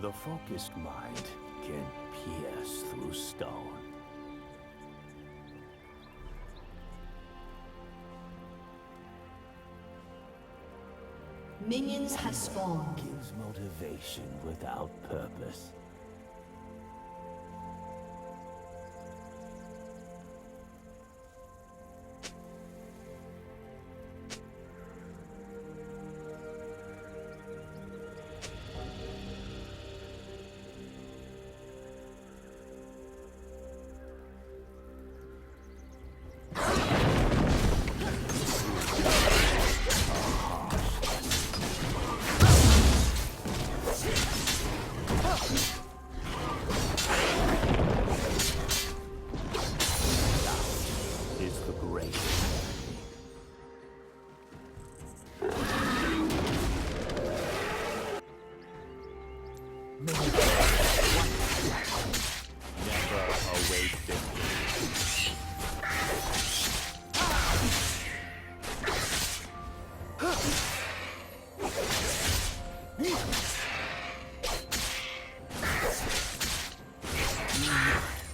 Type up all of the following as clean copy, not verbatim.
The focused mind can pierce through stone. Minions have spawned. Gives motivation without purpose.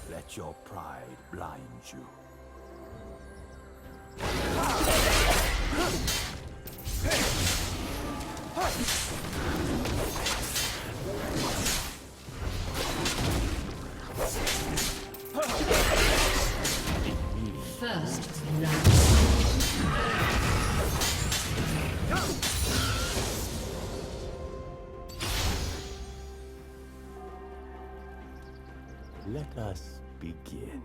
Let your pride blind you. First love. Let us begin.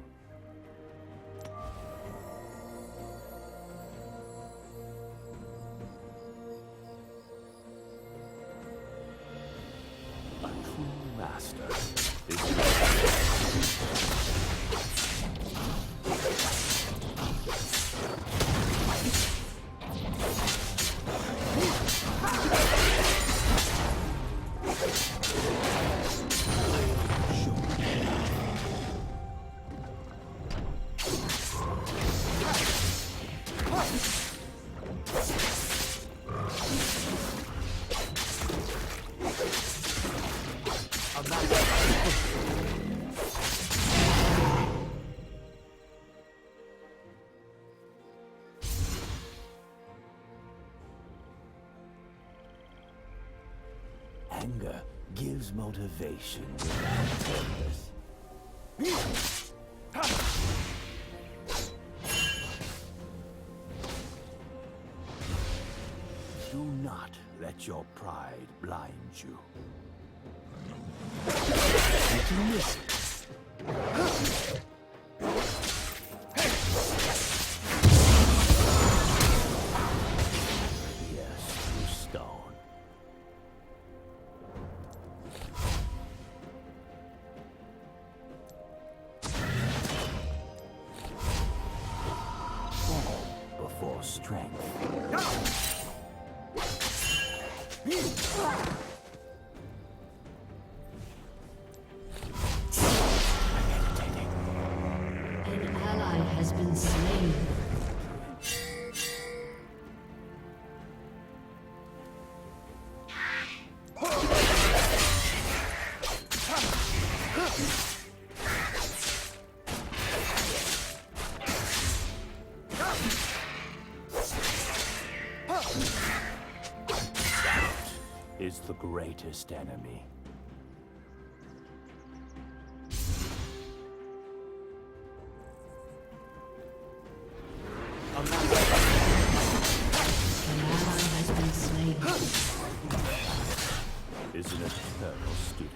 A true master Anger gives motivation without purpose. Do not let your pride blind you. Did you miss it? For strength. An ally has been slain. Is the greatest enemy. An ally has been slain. Is an eternal student.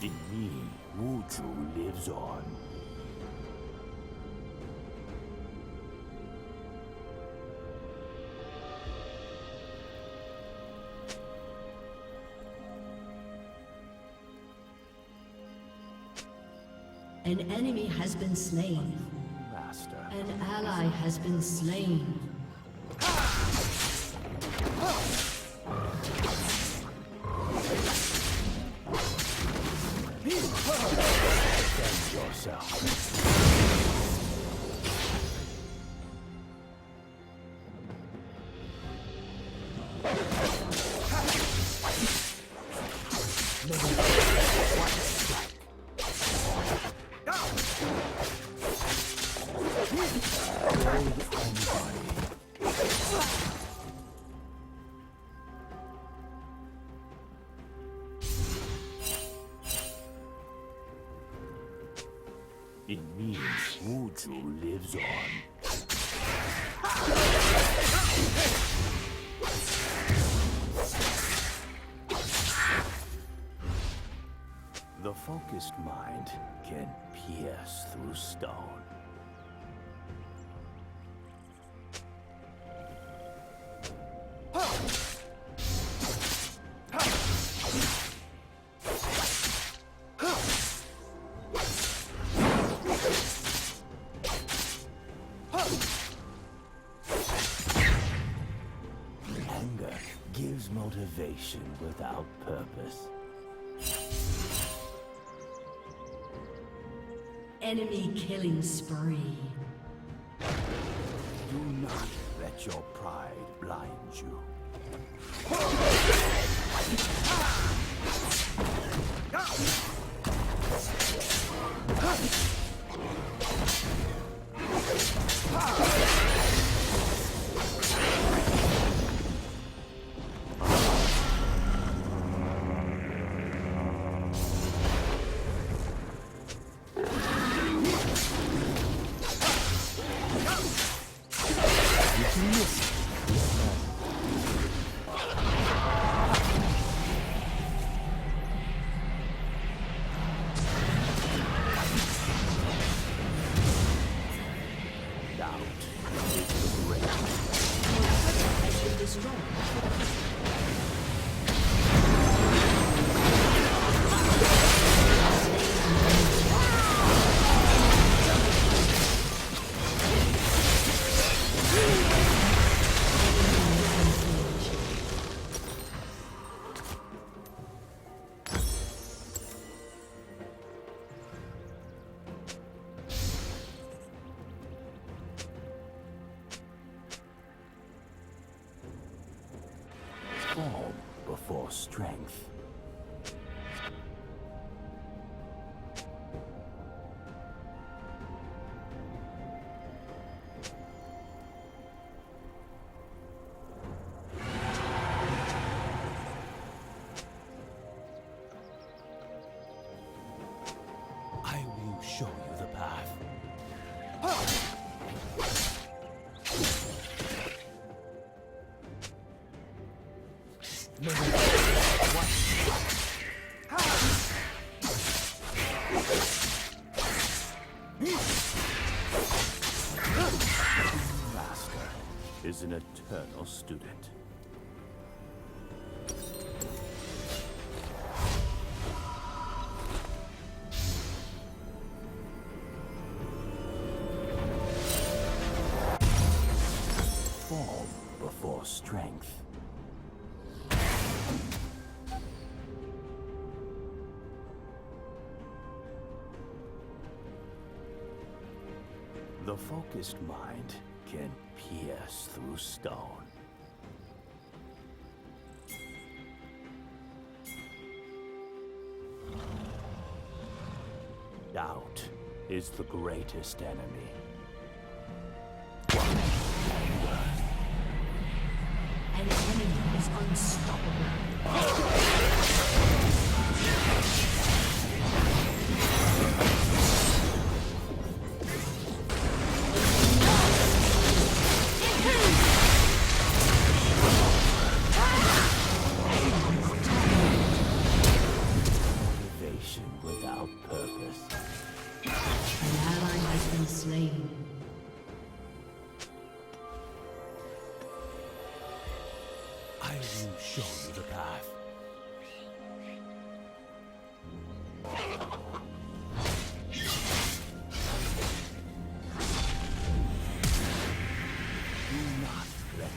In me, Wuju lives on. An enemy has been slain. Master. An ally has been slain. Defend yourself. It means Wuju lives on. The focused mind can pierce through stone. Anger gives motivation without purpose. Enemy killing spree. Do not let your pride blind you. Form before strength. I will show you the path. Master is an eternal student. Form before strength. The focused mind can pierce through stone. Doubt is the greatest enemy. An enemy is unstoppable. Motivation without purpose. An ally has been slain. I will show you the path.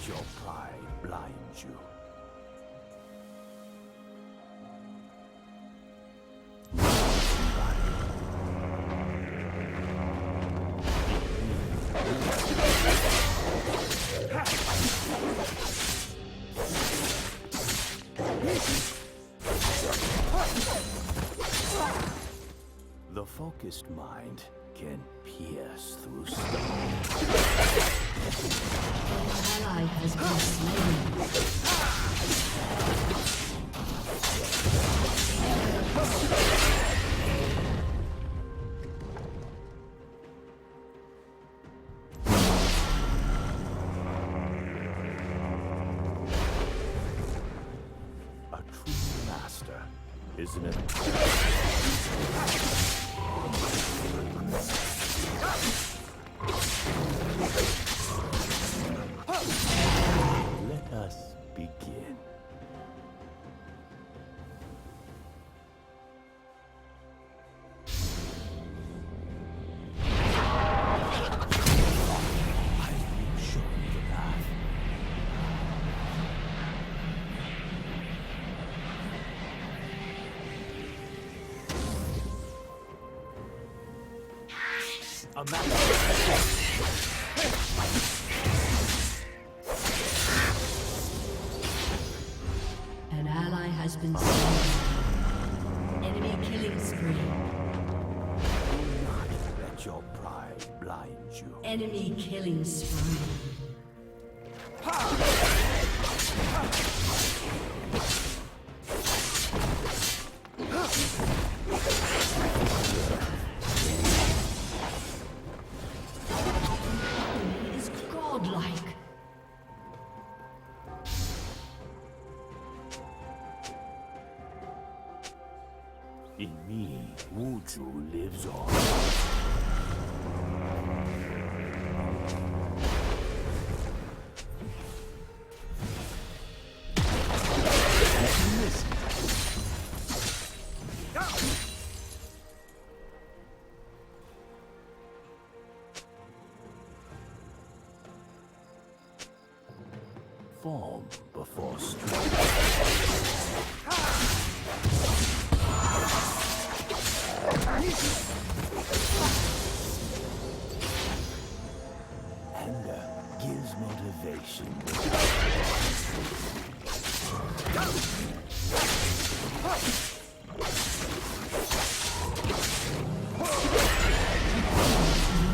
your pride blind you. The focused mind can pierce through stone. An ally has been slain. A true master, isn't it? Let us begin. I will show you the path. A An ally has been slain. Enemy killing spree. Do not let your pride blind you. Enemy killing spree. He is godlike. In me, Wuju lives on. Listen. Form before strength. Anger gives motivation.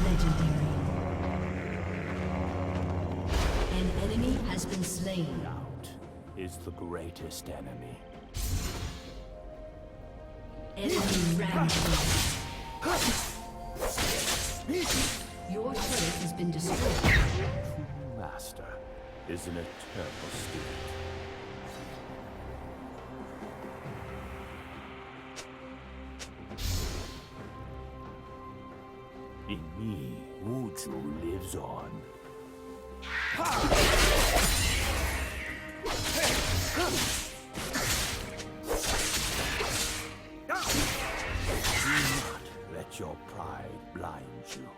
Legendary. An enemy has been slain. Doubt is the greatest enemy. Enemy rampage. Your turret has been destroyed. True master is an eternal student. In me, Wuju lives on. Do not let your pride blind you.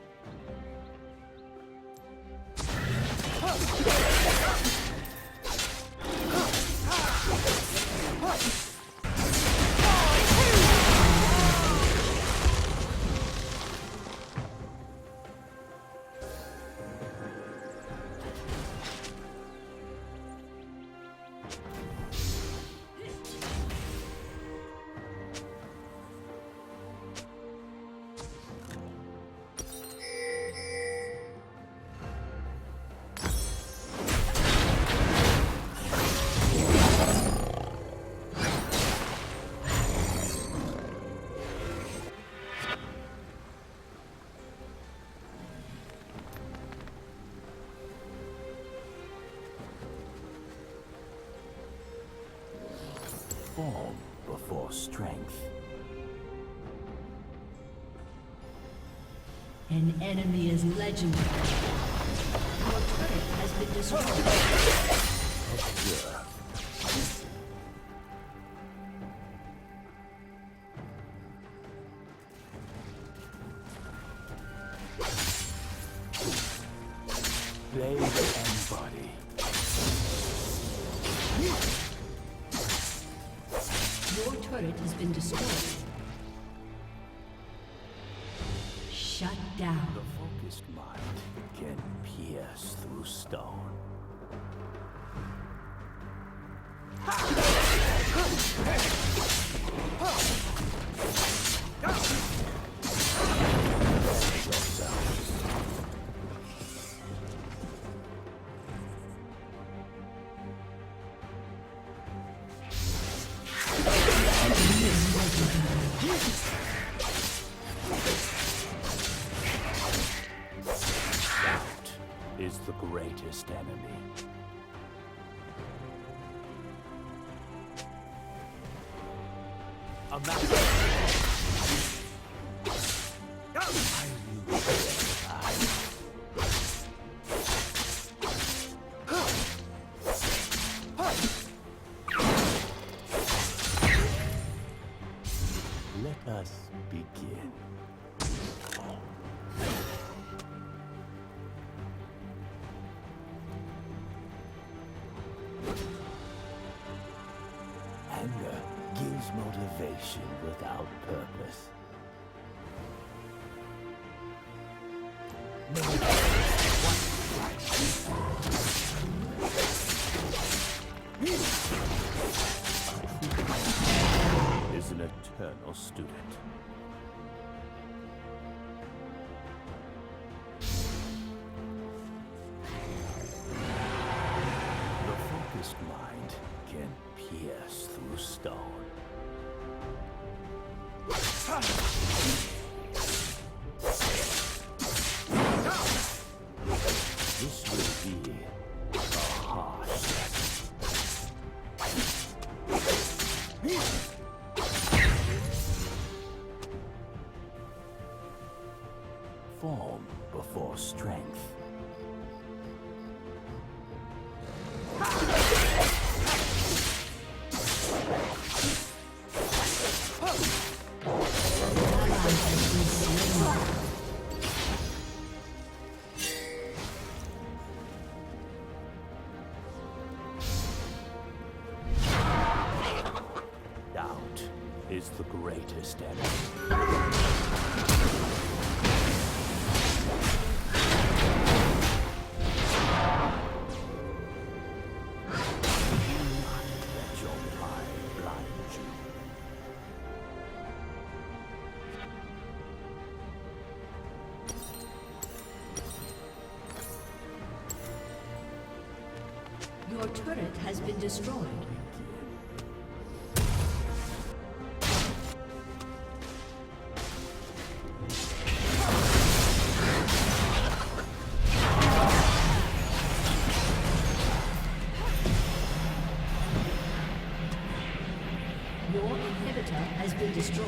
Form before strength. An enemy is legendary. Your turret has been destroyed. Observe. Blade and body. turret has been destroyed. Shut down. The focused mind can pierce through stone. Doubt is the greatest enemy. A master. Let us begin. Anger gives motivation without purpose. Is an eternal student. The focused mind can pierce through stone. This will be a harsh lesson. Form before strength. Doubt is the greatest enemy. Let your pride blind you. Your turret has been destroyed. Your inhibitor has been destroyed.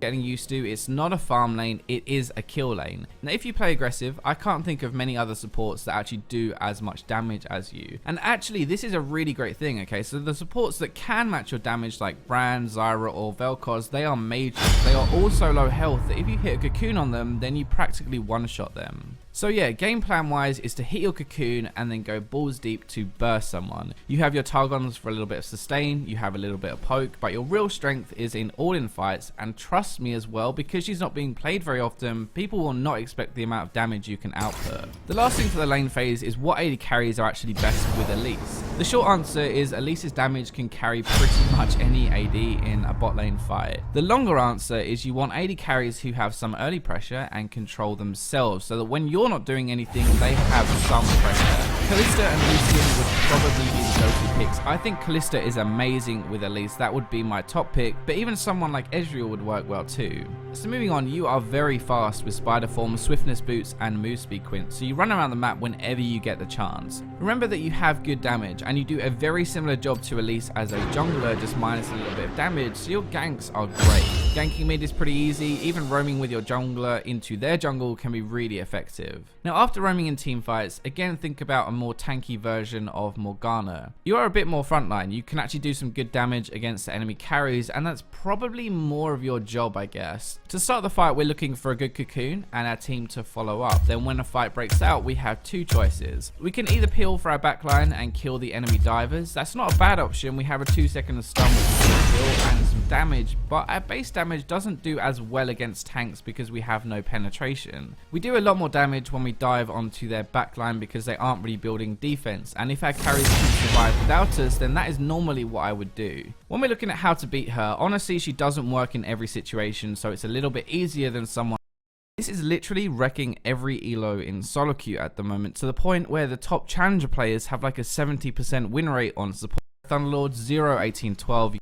getting used to, it's not a farm lane, it is a kill lane. Now if you play aggressive, I can't think of many other supports that actually do as much damage as you. And actually this is a really great thing, okay? So the supports that can match your damage like Brand, Zyra or Vel'Koz, they are mages. They are all so low health that if you hit a cocoon on them, then you practically one-shot them. So yeah, game plan wise is to hit your cocoon and then go balls deep to burst someone. You have your Targons for a little bit of sustain, you have a little bit of poke, but your real strength is in all-in fights, and trust me as well, because she's not being played very often, people will not expect the amount of damage you can output. The last thing for the lane phase is what AD carries are actually best with Elise. The short answer is Elise's damage can carry pretty much any AD in a bot lane fight. The longer answer is you want AD carries who have some early pressure and control themselves, so that when you're not doing anything, they have some pressure. Kalista and Lucian would probably be the go-to picks. I think Kalista is amazing with Elise, that would be my top pick, but even someone like Ezreal would work well too. So moving on, you are very fast with Spider Form, Swiftness Boots and Move Speed Quint, so you run around the map whenever you get the chance. Remember that you have good damage and you do a very similar job to Elise as a jungler, just minus a little bit of damage, so your ganks are great. Ganking mid is pretty easy, even roaming with your jungler into their jungle can be really effective. Now after roaming in team fights, again think about a more tanky version of Morgana. You are a bit more frontline, you can actually do some good damage against the enemy carries, and that's probably more of your job, I guess. To start the fight, we're looking for a good cocoon and our team to follow up. Then when a fight breaks out, we have two choices. We can either peel for our backline and kill the enemy divers. That's not a bad option, we have a 2-second stun with a kill and some damage, but our base damage doesn't do as well against tanks because we have no penetration. We do a lot more damage when we dive onto their backline because they aren't really building defense, and if our carries can survive without us, then that is normally what I would do. When we're looking at how to beat her, honestly she doesn't work in every situation, so it's a little bit easier than someone. This is literally wrecking every elo in solo queue at the moment, to the point where the top challenger players have like a 70% win rate on support. Thunderlord 0, 18, 12.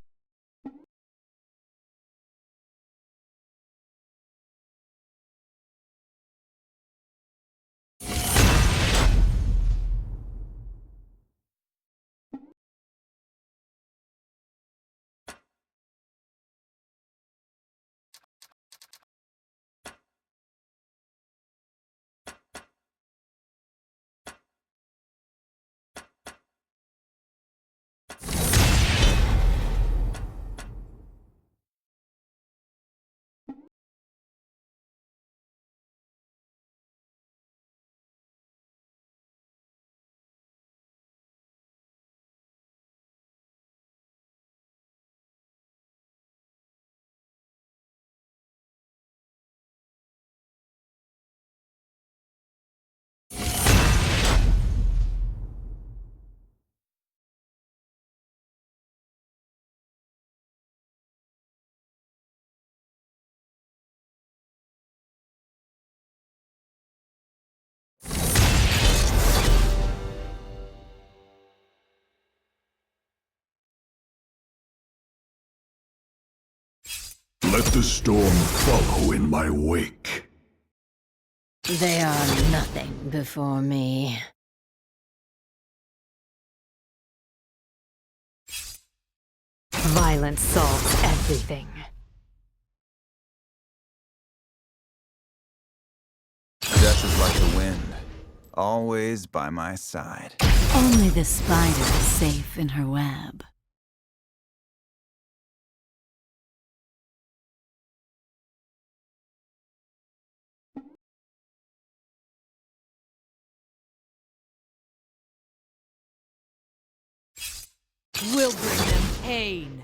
Let the storm follow in my wake. They are nothing before me. Violence solves everything. Death is like the wind, always by my side. Only the spider is safe in her web. We'll bring them pain.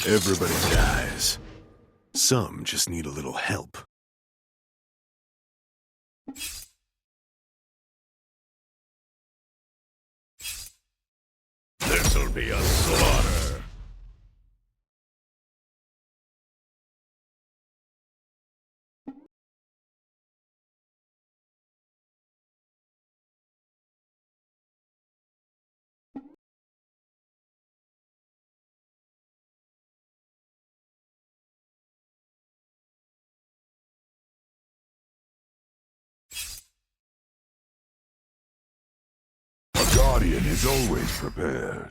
Everybody dies. Some just need a little help. This'll be a slaughter. guardian is always prepared.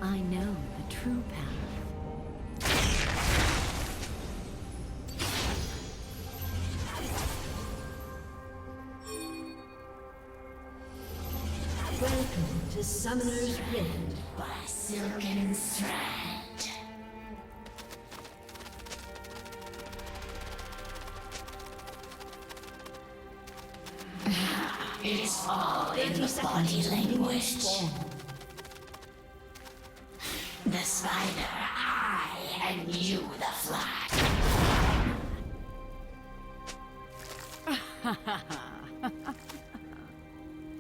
I know the true path. Welcome to Summoner's Rift. By silken thread. It's all in the body language. The spider, I, and you, the fly.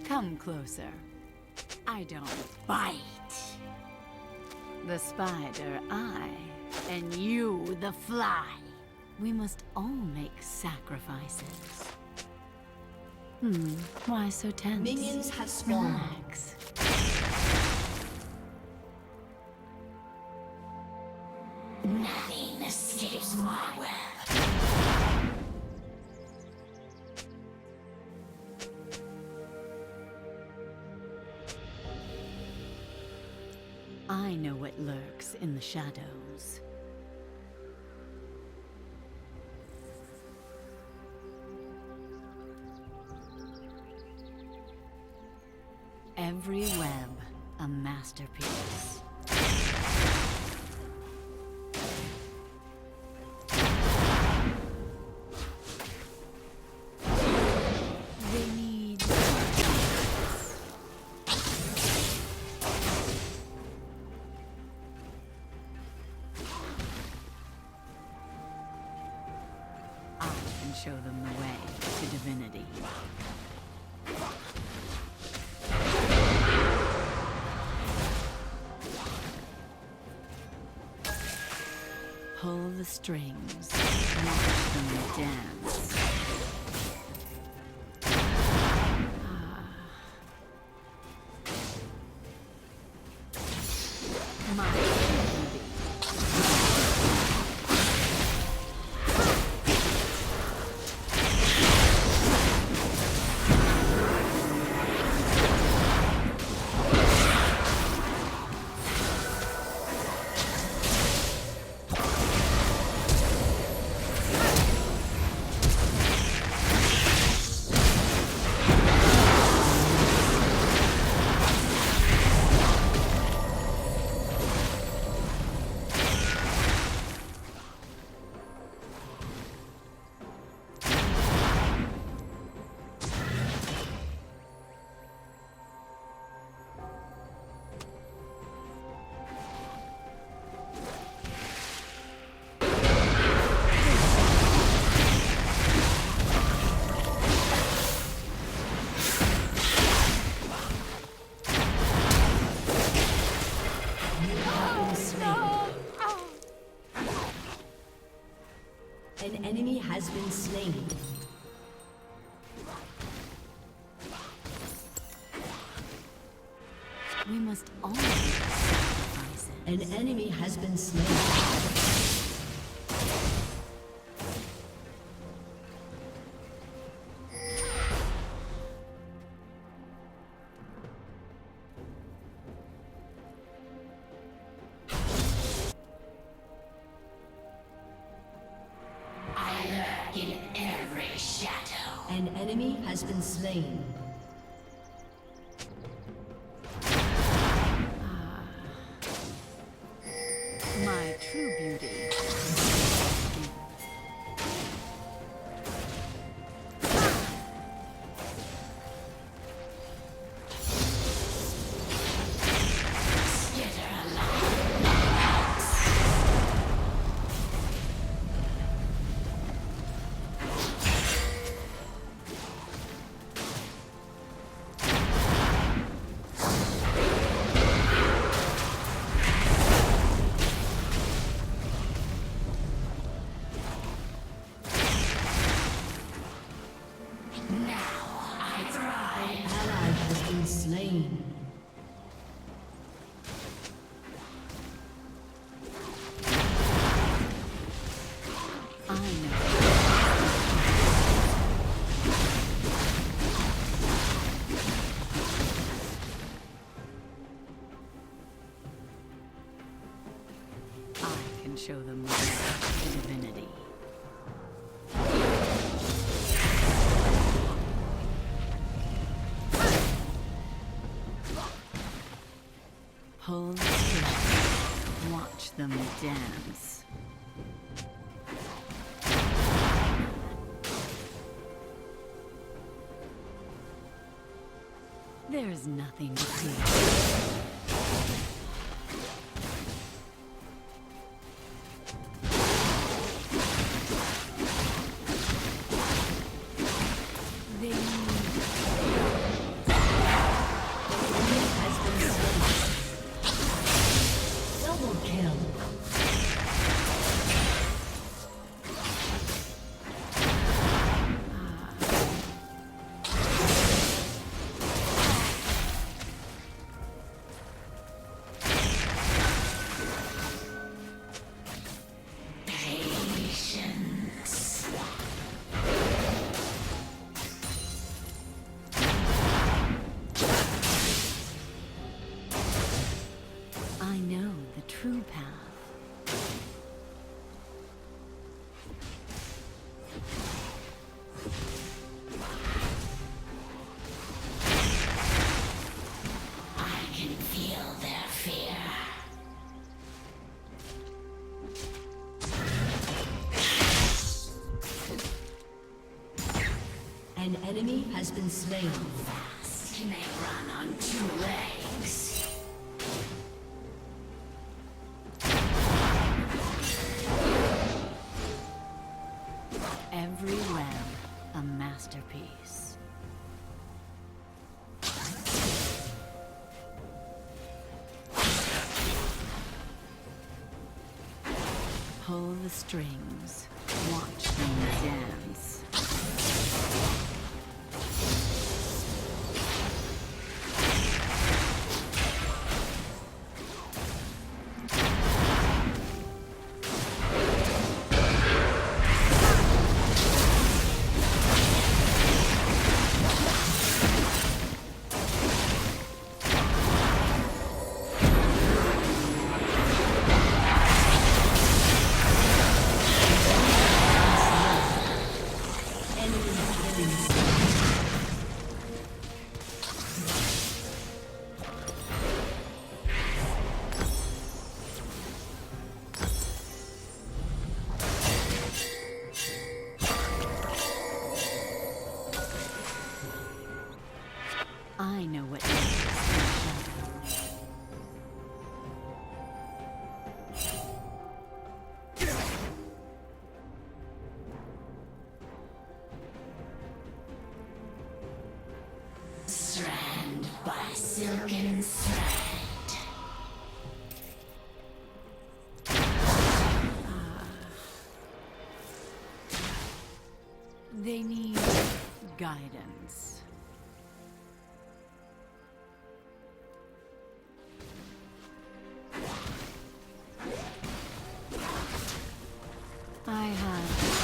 Come closer. I don't bite. The spider, I, and you, the fly. We must all make sacrifices. Why so tense? Minions have spawned. Relax. Nothing escapes my web. I know what lurks in the shadows. Every web, a masterpiece. They need... I can show them the way to divinity. Pull the strings, watch them dance. My divinity. An enemy has been slain. We must always sacrifice it. An enemy has been slain. I lurk in every shadow. An enemy has been slain. My true beauty. Skitter alive. Now I thrive. Ally has been slain. I know. I can show them the divinity. Pull the string. Watch them dance. There's nothing to fear. They Has been slain. Double kill. Patience. I know the true path. I can feel their fear. An enemy has been slain. Fast. Can they run on two legs? Every web a masterpiece. Pull the strings. Watch them dance. I know what Strand by silken thread. guidance. I have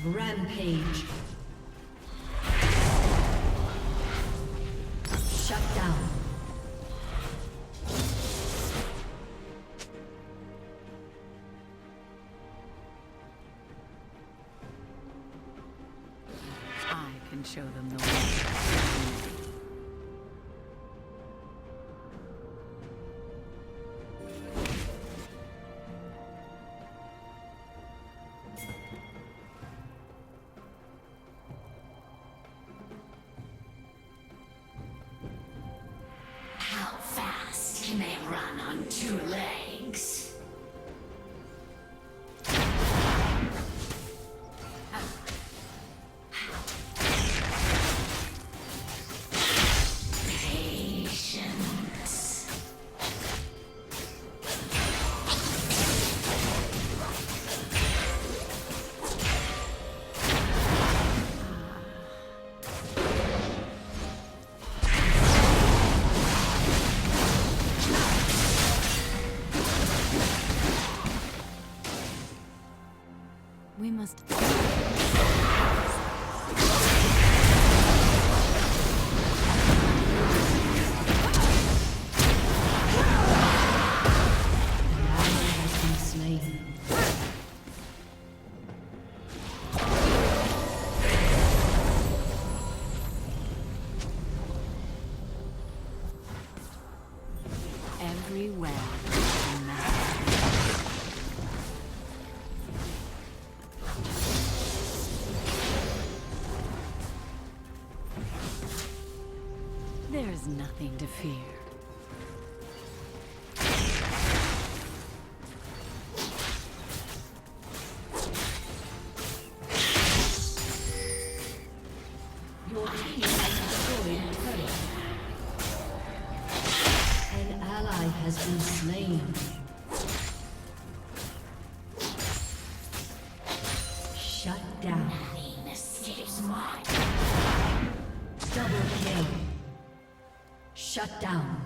Rampage. Shut down. I can show them the way. How fast can they run on two legs? Patience. We must. Has been slain. Every web. There's nothing to fear. Your team has destroyed a turret. An ally has been slain. Shut down. Nami escapes mine. Double kill. Shut down.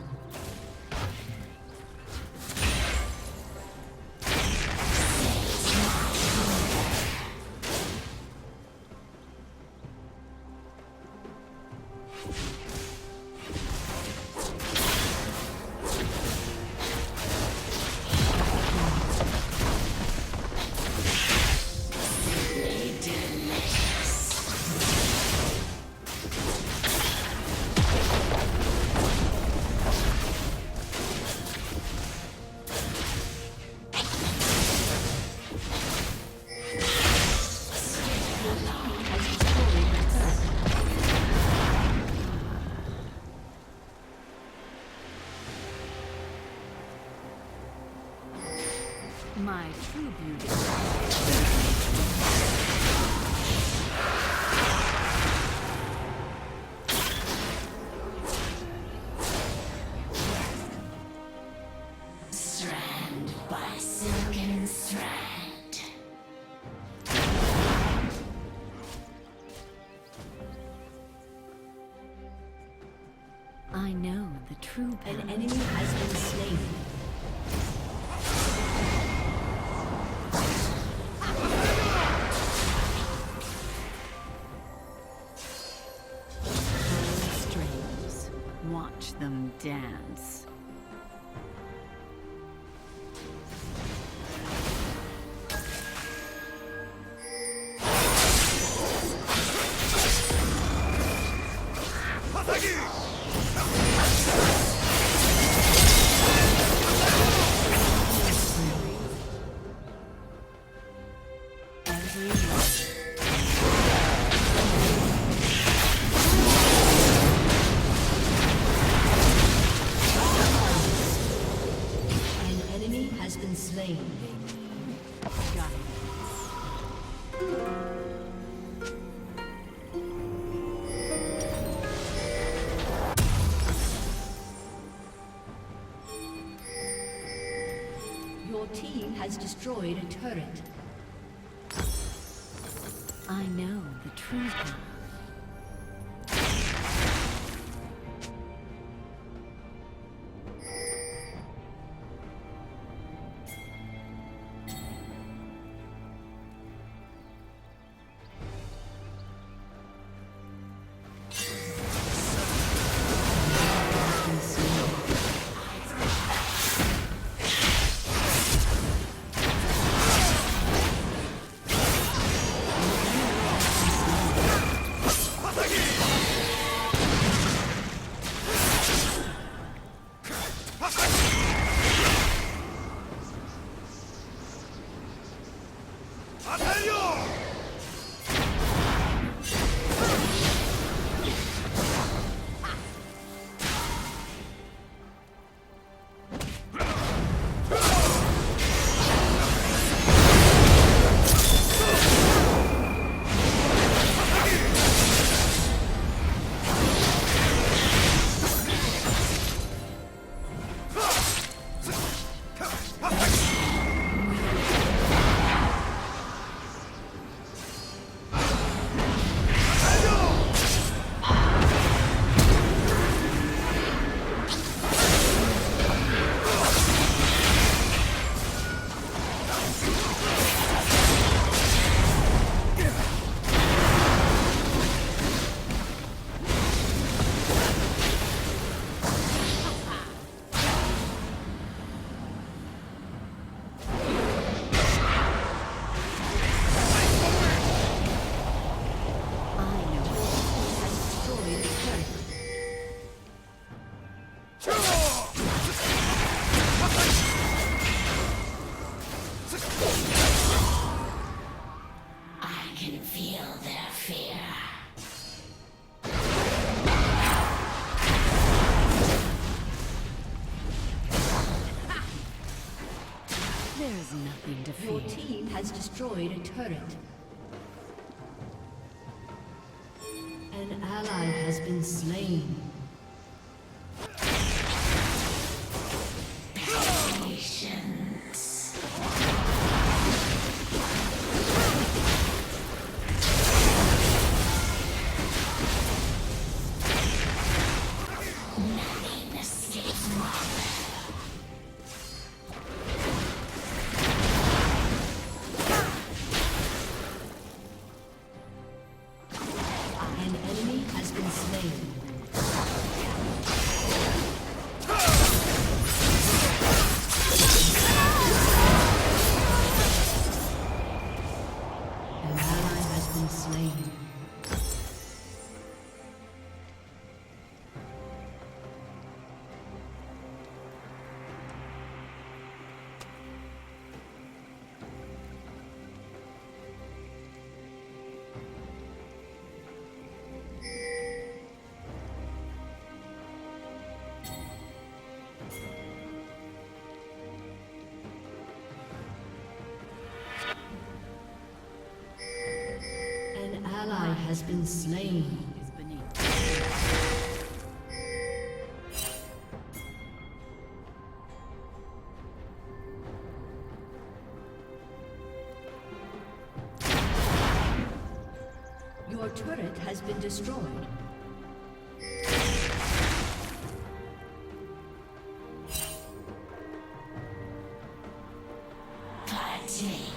My true beauty. Strand by silken strand. I know the true An path. enemy has been slain. watch them dance. An enemy has been slain. Your team has destroyed a turret. I know the true path. Nothing to Your fear. team has destroyed a turret. An ally has been slain. Patience. Nothing escapes my An enemy has been slain. An ally has been slain. An ally has been slain. Is beneath. Your turret has been destroyed. fatigue.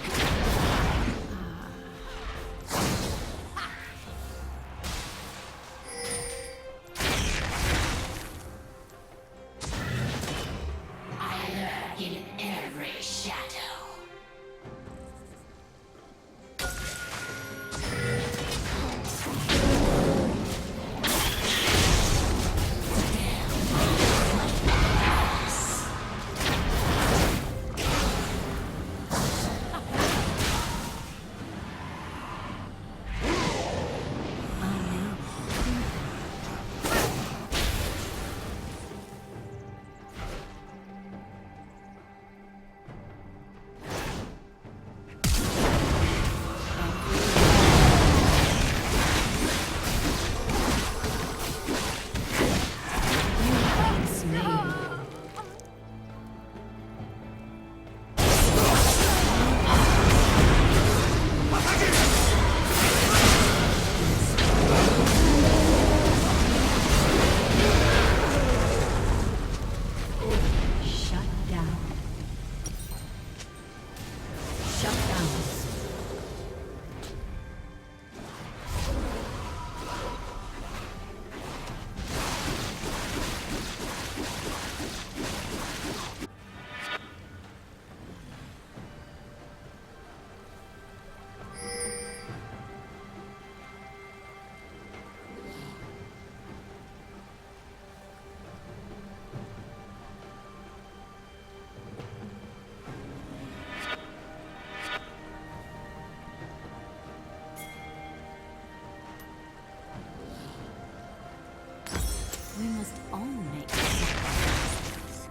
all make sacrifices.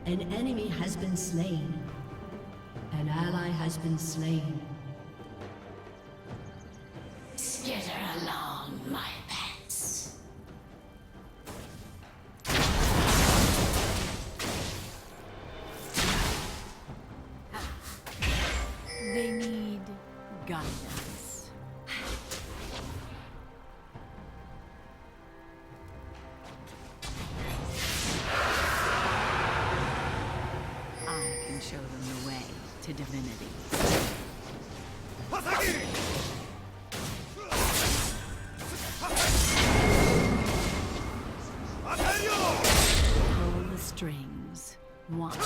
An enemy has been slain. An ally has been slain. Skitter along, my pets. They need guidance. I can show them the way to divinity. Pull the strings. One.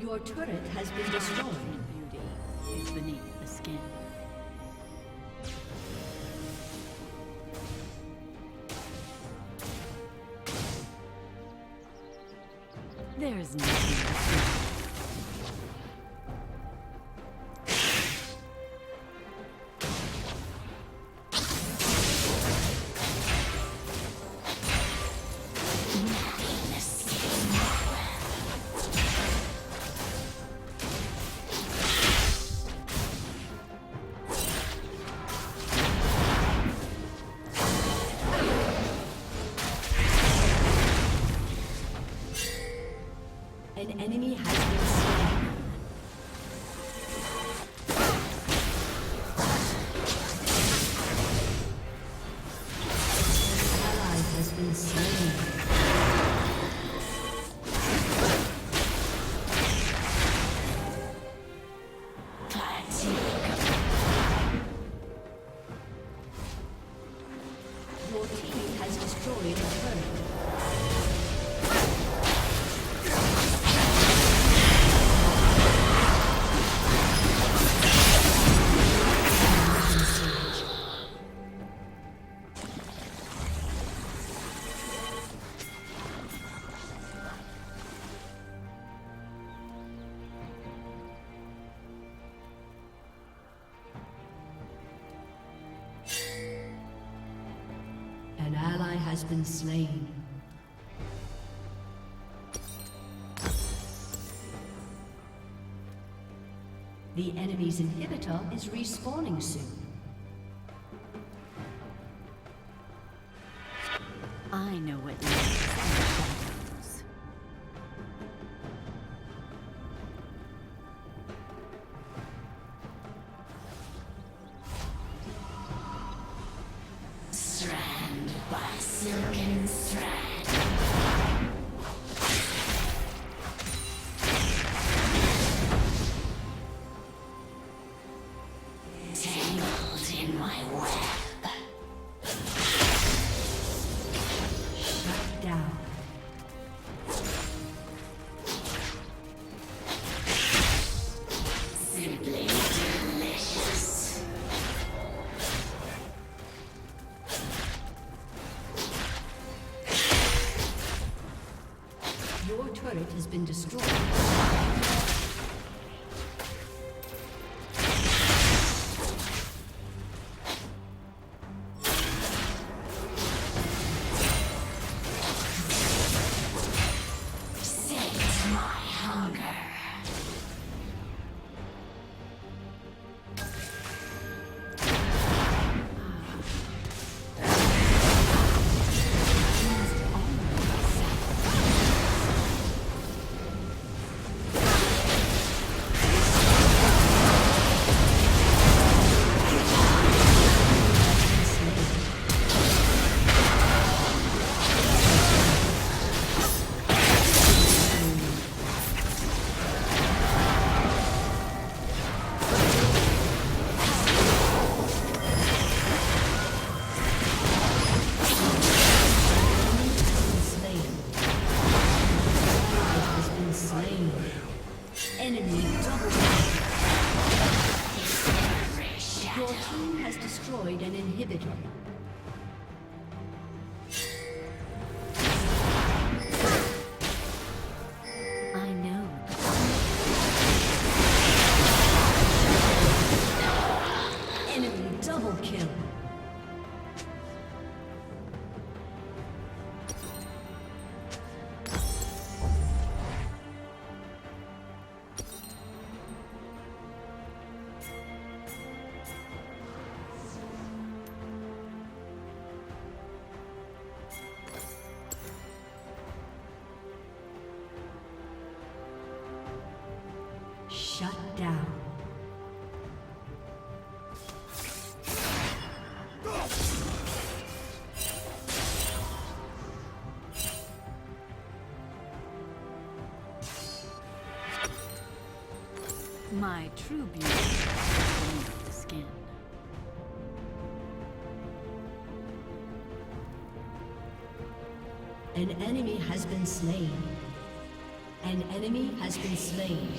Your turret has been destroyed. Beauty is beneath the skin. There's nothing to fear. An enemy has been slain. An ally has been slain. Your team has destroyed a turret. An ally has been slain. The enemy's inhibitor is respawning soon. I know what lies in the shadows. Strand by silken thread. Tangled in my web. Shut down. Simply delicious. Your turret has been destroyed. Your team has destroyed an inhibitor. I know. Enemy double kill. Shut down. My true beauty is beneath the skin. An enemy has been slain. An enemy has been slain.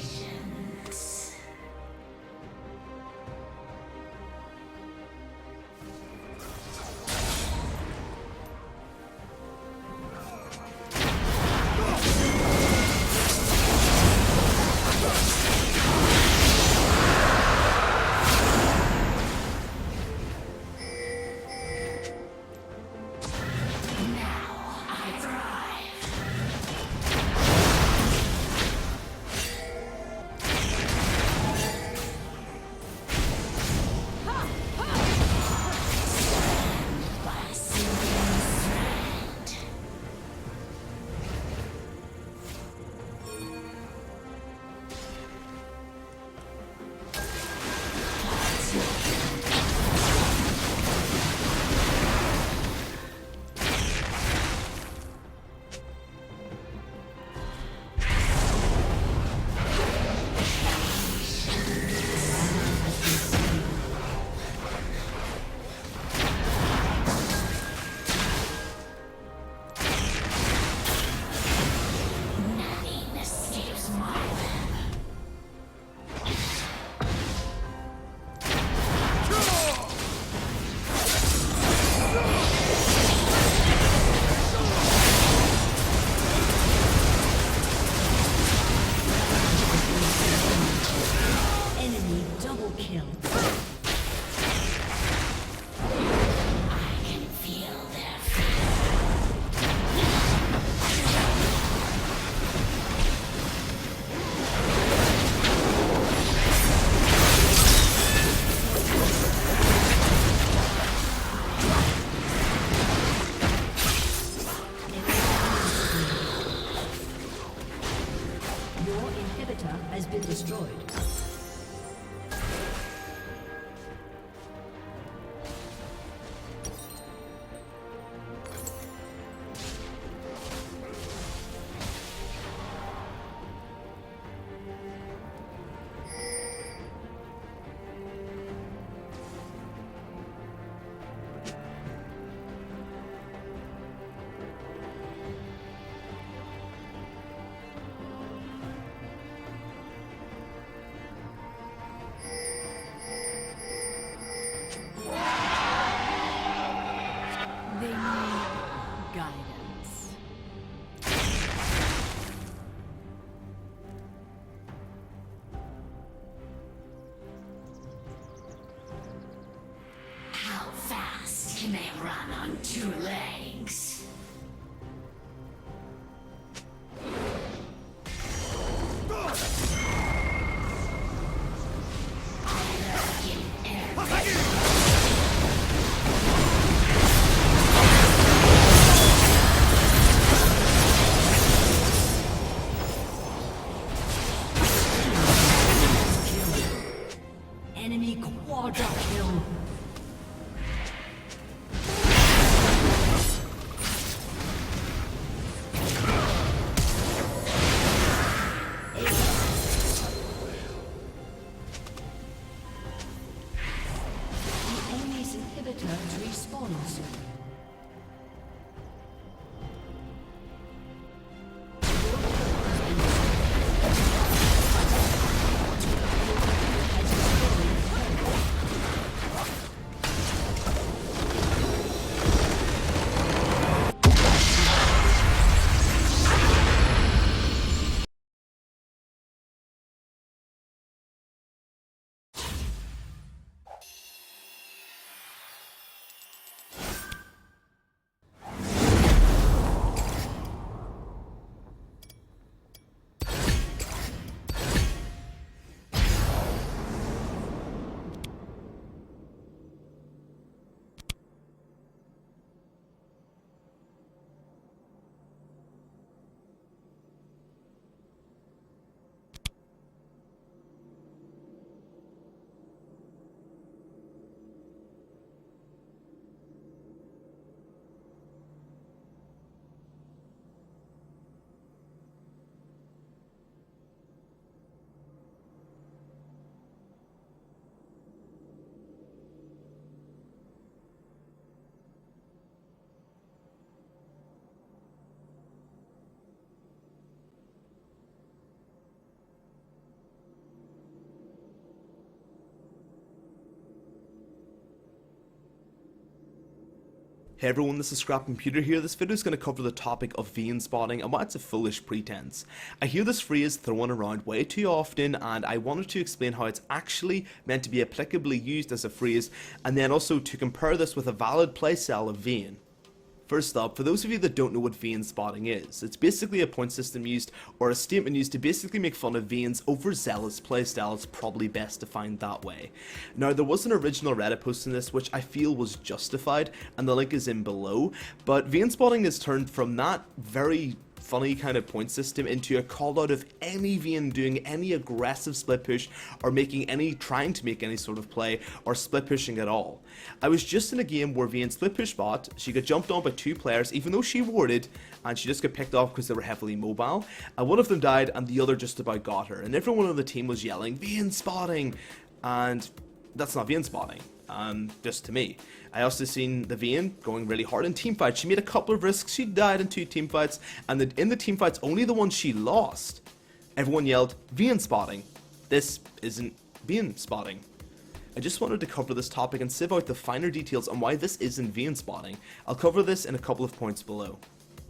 Has been destroyed. They need guidance. How fast can they run on two legs? Enemy quadra kill. The enemy's inhibitor respawns soon. Hey everyone, this is Scrap Computer here. This video is going to cover the topic of vein spotting and why it's a foolish pretense. I hear this phrase thrown around way too often, and I wanted to explain how it's actually meant to be applicably used as a phrase, and then also to compare this with a valid playstyle of vein. First up, for those of you that don't know what vein spotting is, it's basically a point system used, or a statement used to basically make fun of Vayne's overzealous playstyle. It's probably best defined that way. Now, there was an original Reddit post on this which I feel was justified, and the link is in below, but vein spotting is turned from that very funny kind of point system into a call out of any Vayne doing any aggressive split push or trying to make any sort of play or split pushing at all. I was just in a game where Vayne split push bot, she got jumped on by two players even though she warded, and she just got picked off because they were heavily mobile, and one of them died and the other just about got her, and everyone on the team was yelling vein spotting, and that's not vein spotting. Just to me. I also seen the Vayne going really hard in teamfights. She made a couple of risks, she died in 2 teamfights, and in the teamfights, only the one she lost, everyone yelled, vein spotting. This isn't vein spotting. I just wanted to cover this topic and sieve out the finer details on why this isn't vein spotting. I'll cover this in a couple of points below.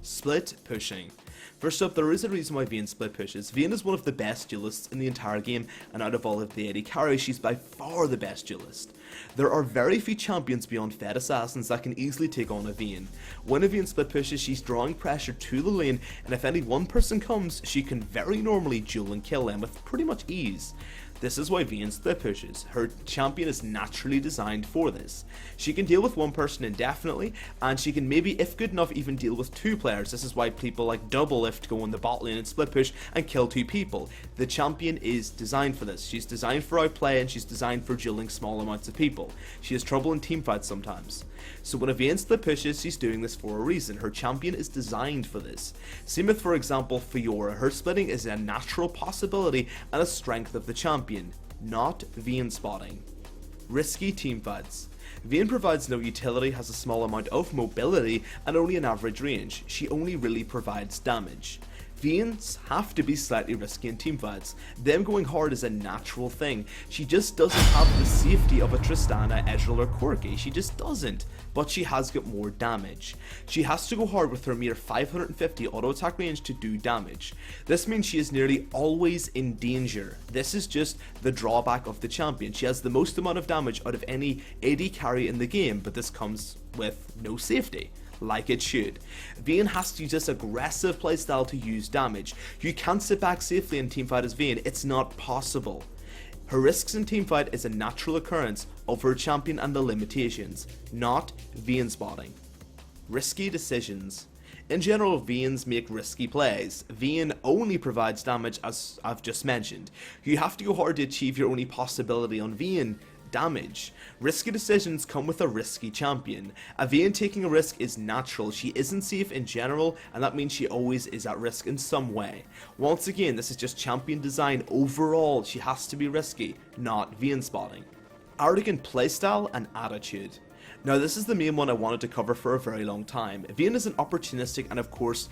Split pushing. First up, there is a reason why Vayne split pushes. Vayne is one of the best duelists in the entire game, and out of all of the AD carries, she's by far the best duelist. There are very few champions beyond Fed Assassins that can easily take on a Vayne. When a Vayne split pushes, she's drawing pressure to the lane, and if any one person comes, she can very normally duel and kill them with pretty much ease. This is why Vayne split pushes. Her champion is naturally designed for this. She can deal with one person indefinitely, and she can maybe, if good enough, even deal with 2 players. This is why people like Double Lift go in the bot lane and split push and kill 2 people. The champion is designed for this. She's designed for outplay, and she's designed for dueling small amounts of people. She has trouble in teamfights sometimes. So when a Vayne split pushes, she's doing this for a reason. Her champion is designed for this. Same with, for example, Fiora. Her splitting is a natural possibility and a strength of the champion, not Vayne spotting. Risky teamfights. Vayne provides no utility, has a small amount of mobility, and only an average range. She only really provides damage. Vaynes have to be slightly risky in teamfights. Them going hard is a natural thing. She just doesn't have the safety of a Tristana, Ezreal, or Corki. She just doesn't. But she has got more damage. She has to go hard with her mere 550 auto attack range to do damage. This means she is nearly always in danger. This is just the drawback of the champion. She has the most amount of damage out of any AD carry in the game, but this comes with no safety, like it should. Vayne has to use this aggressive playstyle to use damage. You can't sit back safely in teamfight as Vayne, it's not possible. Her risks in teamfight is a natural occurrence of her champion and the limitations, not Vayne spotting. Risky decisions. In general, Vaynes make risky plays. Vayne only provides damage, as I've just mentioned. You have to go hard to achieve your only possibility on Vayne, damage. Risky decisions come with a risky champion. A Vayne taking a risk is natural. She isn't safe in general, and that means she always is at risk in some way. Once again, this is just champion design. Overall, she has to be risky, not Vayne spotting. Arrogant playstyle and attitude. Now, this is the main one I wanted to cover for a very long time. Vayne is an opportunistic and, of course,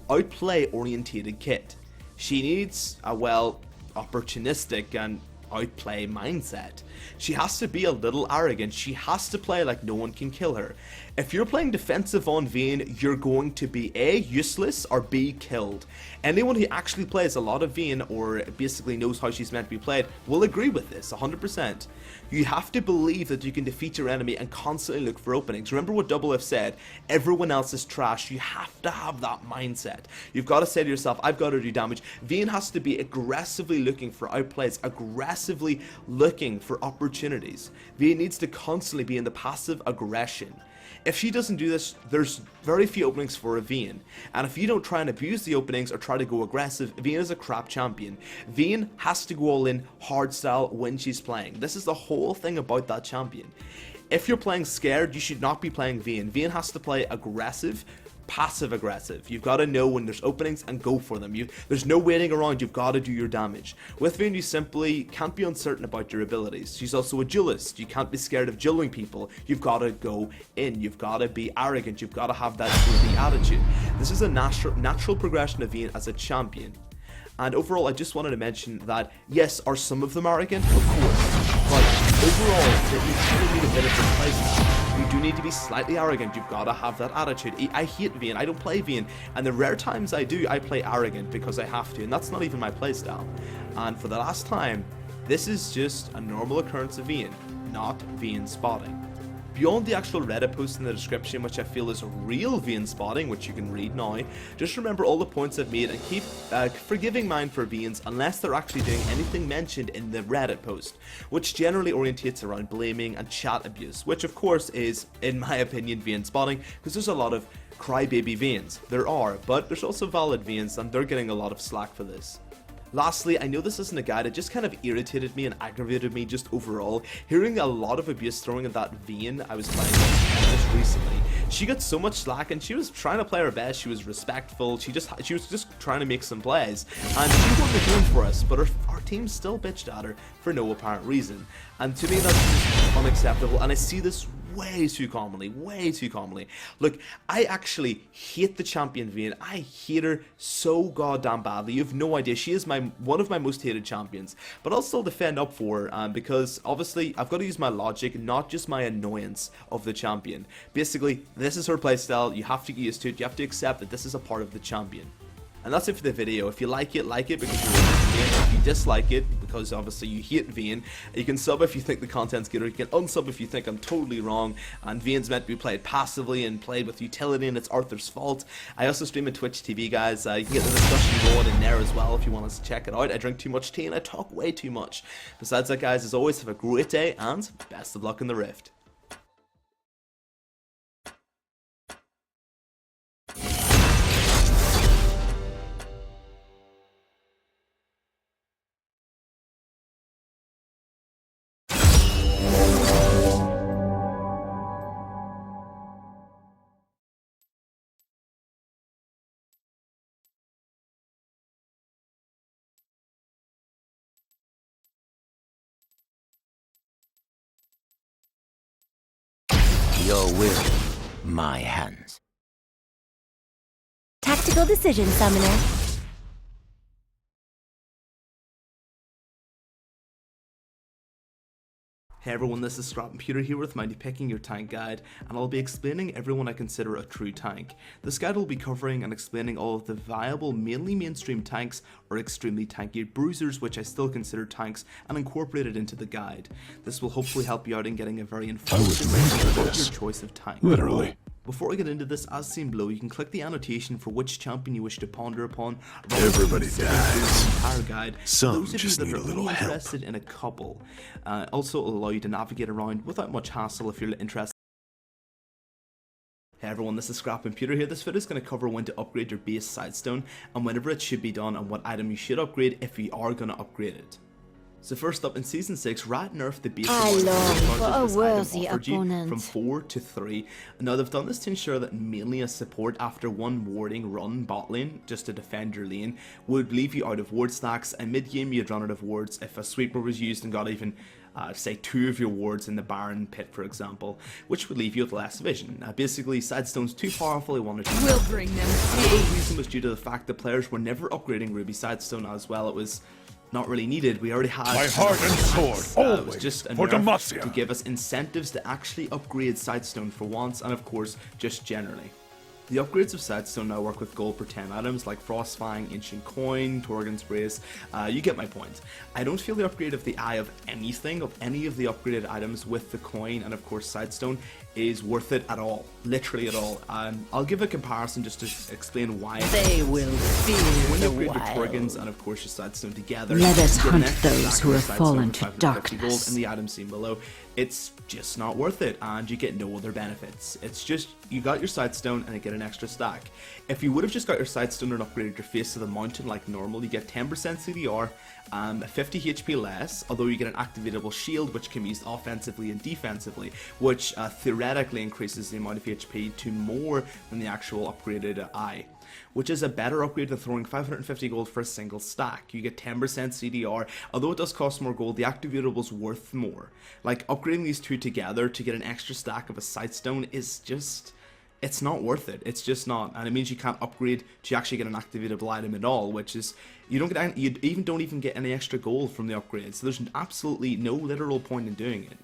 outplay orientated kit. She needs a, well, opportunistic and outplay mindset. She has to be a little arrogant. She has to play like no one can kill her. If you're playing defensive on Vayne, you're going to be A, useless, or B, killed. Anyone who actually plays a lot of Vayne, or basically knows how she's meant to be played, will agree with this 100%. You have to believe that you can defeat your enemy and constantly look for openings. Remember what Double F said, everyone else is trash. You have to have that mindset. You've got to say to yourself, I've got to do damage. Vayne has to be aggressively looking for outplays, aggressively looking for opportunities. Vayne needs to constantly be in the passive aggression. If she doesn't do this, there's very few openings for a Vayne, and if you don't try and abuse the openings or try to go aggressive, Vayne is a crap champion. Vayne has to go all in hardstyle when she's playing. This is the whole thing about that champion. If you're playing scared, you should not be playing Vayne. Vayne has to play aggressive, passive aggressive. You've got to know when there's openings and go for them. There's no waiting around, you've got to do your damage. With Vayne, you simply can't be uncertain about your abilities. She's also a duelist. You can't be scared of dueling people. You've got to go in. You've got to be arrogant. You've got to have that dueling attitude. This is a natural progression of Vayne as a champion. And overall, I just wanted to mention that, yes, are some of them arrogant? Of course. But overall, you kind of need a bit of replacement. You do need to be slightly arrogant. You've got to have that attitude. I hate Vayne. I don't play Vayne. And the rare times I do, I play arrogant because I have to. And that's not even my playstyle. And for the last time, this is just a normal occurrence of Vayne, not Vayne spotting. Beyond the actual Reddit post in the description, which I feel is real Vayne spotting, which you can read now, just remember all the points I've made and keep forgiving mine for Vaynes unless they're actually doing anything mentioned in the Reddit post, which generally orientates around blaming and chat abuse, which of course is, in my opinion, Vayne spotting, because there's a lot of crybaby Vaynes. There are, but there's also valid Vaynes, and they're getting a lot of slack for this. Lastly, I know this isn't a guide, it just kind of irritated me and aggravated me just overall, hearing a lot of abuse throwing at that Vayne I was playing with just recently. She got so much slack and she was trying to play her best, she was respectful, she was just trying to make some plays, and she won the game for us, but our team still bitched at her for no apparent reason. And to me that's just unacceptable, and I see this way too commonly. Look, I actually hate the champion Vayne. I hate her so goddamn badly. You have no idea. She is one of my most hated champions, but I'll still defend up for her because obviously I've got to use my logic, not just my annoyance of the champion. Basically, this is her playstyle. You have to get used to it. You have to accept that this is a part of the champion. And that's it for the video. If you like it because you're Vayne. If you dislike it because obviously you hate Vayne, you can sub if you think the content's good, or you can unsub if you think I'm totally wrong and Vayne's meant to be played passively and played with utility and it's Arthur's fault. I also stream at Twitch TV, guys. You can get the discussion going in there as well if you want us to check it out. I drink too much tea and I talk way too much. Besides that, guys, as always, have a great day and best of luck in the Rift. Your will, my hands. Tactical decision, Summoner. Hey everyone, this is Scrap Computer here with my Picking Your Tank guide, and I'll be explaining everyone I consider a true tank. This guide will be covering and explaining all of the viable, mainly mainstream tanks or extremely tanky bruisers, which I still consider tanks, and incorporated into the guide. This will hopefully help you out in getting a very informed decision about your choice of tank. Literally. Before I get into this, as seen below, you can click the annotation for which champion you wish to ponder upon. Everybody dies. The entire guide. Some Those of you just that need are a little only help. interested in a couple. Also allow you to navigate around without much hassle if you're interested. Hey everyone, this is Scrap Computer here. This video is going to cover when to upgrade your base Sidestone and whenever it should be done and what item you should upgrade if you are going to upgrade it. So first up, in Season 6, Rat nerfed the base I amount of long charges for a this item worthy offered you opponent. from 4 to 3. Now they've done this to ensure that mainly as support after one warding run bot lane, just to defend your lane, would leave you out of ward stacks, and mid-game you'd run out of wards if a sweeper was used and got even say 2 of your wards in the Baron pit, for example, which would leave you with less vision. Basically, Sidestone's too powerful, they wanted to We'll bring them Another reason was due to the fact that players were never upgrading Ruby Sidestone as well. It was not really needed. We already had My heart and sword, it was always just a for nerf Demacia. to give us incentives to actually upgrade Sidestone for once, and of course just generally. The upgrades of Sidestone now work with gold per 10 items like Frostfang, Ancient Coin, Torgon's Brace. You get my point. I don't feel the upgrade of the Eye of anything, of any of the upgraded items with the coin and of course Sidestone is worth it at all. Literally at all. I'll give a comparison just to explain why. They will fear When you the upgrade your wild. Torgons and of course your Sidestone together, Let us you get an hunt extra those stack who of have Sidestone fallen and to 550 gold darkness. in the item seen below. It's just not worth it, and you get no other benefits. It's just, you got your Sidestone and you get an extra stack. If you would have just got your Sidestone and upgraded your face to the mountain like normal, you get 10% CDR, 50 HP less, although you get an activatable shield which can be used offensively and defensively, which theoretically increases the amount of HP to more than the actual upgraded eye, which is a better upgrade than throwing 550 gold for a single stack. You get 10% CDR, although it does cost more gold, the activatable's worth more. Like, upgrading these two together to get an extra stack of a Sidestone is just it's not worth it. It's just not, and it means you can't upgrade to actually get an activatable item at all, which is, you don't even get any extra gold from the upgrade, so there's absolutely no literal point in doing it.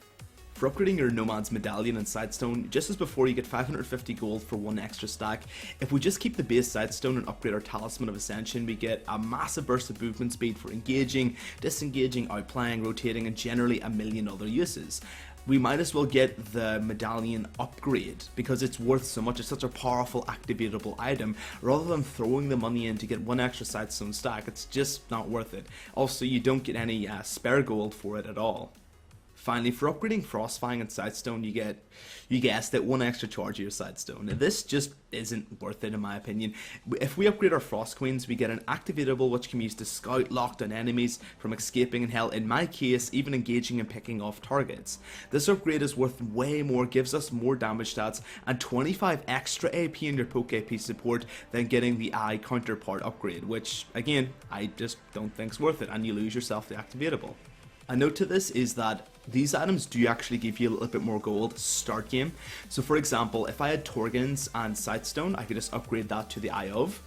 For upgrading your Nomad's Medallion and Sidestone, just as before, you get 550 gold for 1 extra stack. If we just keep the base Sidestone and upgrade our Talisman of Ascension, we get a massive burst of movement speed for engaging, disengaging, outplaying, rotating, and generally a million other uses. We might as well get the Medallion upgrade because it's worth so much. It's such a powerful activatable item, rather than throwing the money in to get 1 extra Sidestone stack. It's just not worth it. Also, you don't get any spare gold for it at all. Finally, for upgrading Frostfang and Sidestone, you guessed it, 1 extra charge of your Sidestone. This just isn't worth it in my opinion. If we upgrade our Frost Queens, we get an activatable which can be used to scout locked on enemies from escaping, and hell, in my case, even engaging and picking off targets. This upgrade is worth way more, gives us more damage stats, and 25 extra AP in your Poke AP support than getting the Eye counterpart upgrade, which, again, I just don't think's worth it, and you lose yourself the activatable. A note to this is that these items do actually give you a little bit more gold start game. So for example, if I had Torgens and Sightstone, I could just upgrade that to the Eye of,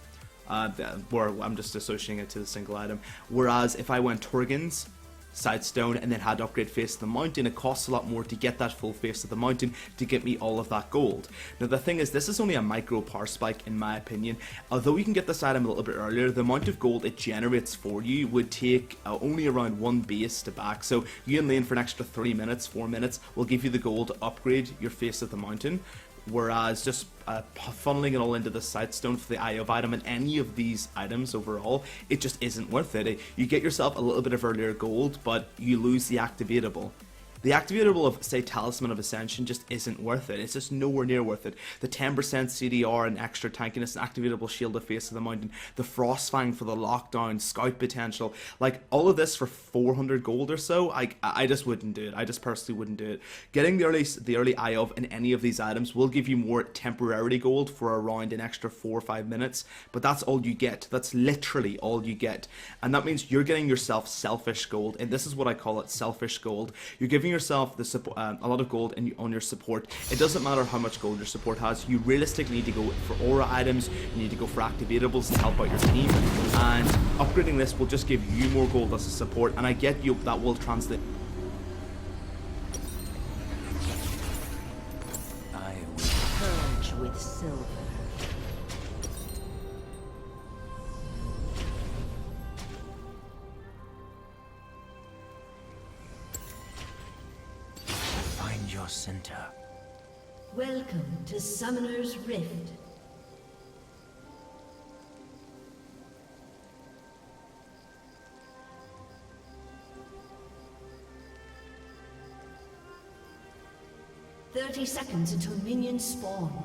where I'm just associating it to the single item. Whereas if I went Torgens, Sidestone, and then had to upgrade Face of the Mountain, it costs a lot more to get that full Face of the Mountain to get me all of that gold. Now the thing is, this is only a micro power spike in my opinion. Although you can get this item a little bit earlier, the amount of gold it generates for you would take only around 1 base to back. So you in lane for an extra 3 minutes, 4 minutes will give you the gold to upgrade your Face of the Mountain. Whereas just funneling it all into the Sightstone for the Eye of item and any of these items overall, it just isn't worth it. You get yourself a little bit of earlier gold, but you lose the activatable. The activatable of, say, Talisman of Ascension just isn't worth it. It's just nowhere near worth it. The 10% CDR and extra tankiness and activatable Shield of Face of the Mountain, the Frostfang for the lockdown, Scout potential, like all of this for 400 gold or so, I just wouldn't do it. I just personally wouldn't do it. Getting the early Eye of in any of these items will give you more temporary gold for around an extra 4 or 5 minutes, but that's all you get. That's literally all you get. And that means you're getting yourself selfish gold, and this is what I call it, selfish gold. You're giving yourself a lot of gold on your support. It doesn't matter how much gold your support has. You realistically need to go for aura items, you need to go for activatables to help out your team, and upgrading this will just give you more gold as a support, and I get you that will translate. I will Purge with silver. find your center. Welcome to Summoner's Rift. "30 seconds until minions spawn.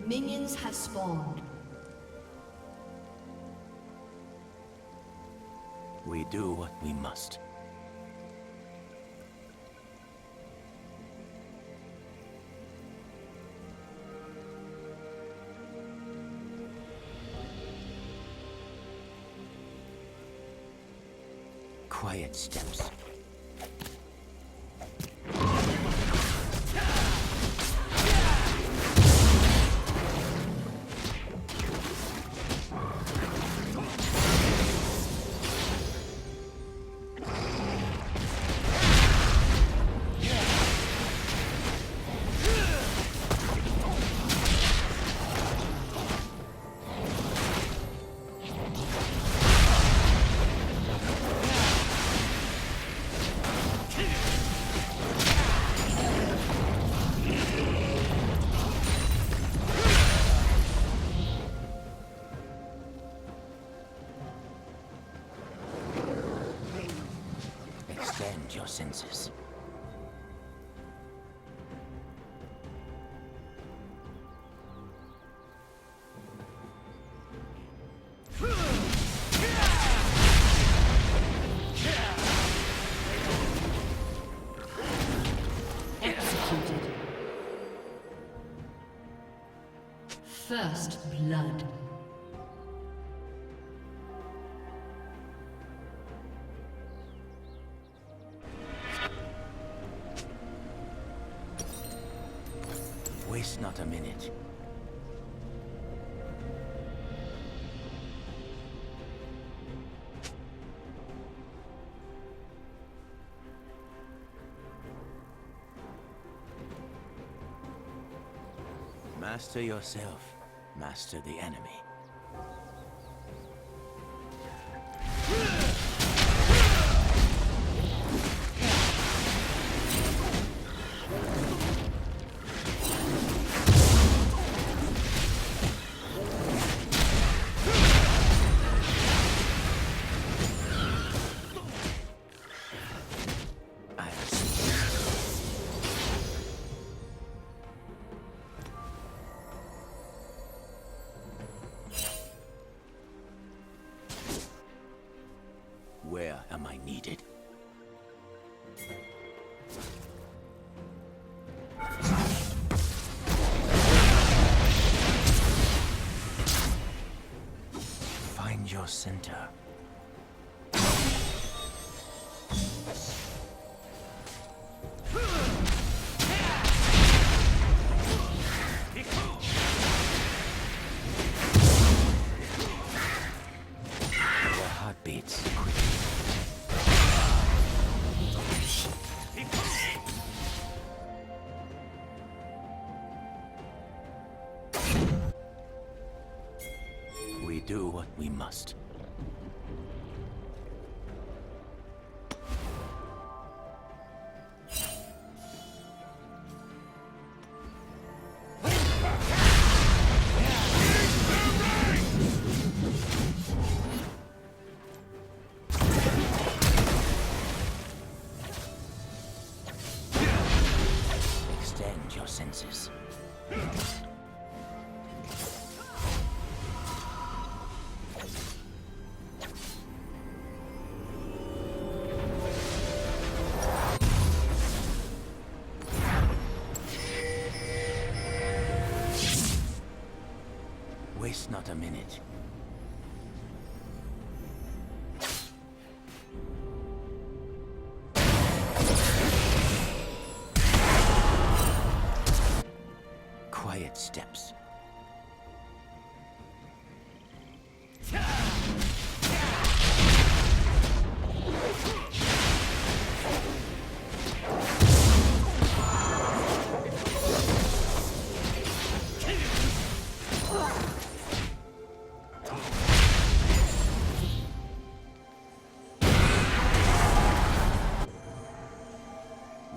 Minions have spawned. We do what we must. Quiet steps. Extend your senses. First blood. Waste not a minute. Master yourself, master the enemy. Where am I needed? Find your center. Your heart beats quickly. We do what we must. Extend your senses. Waste not a minute. Quiet steps.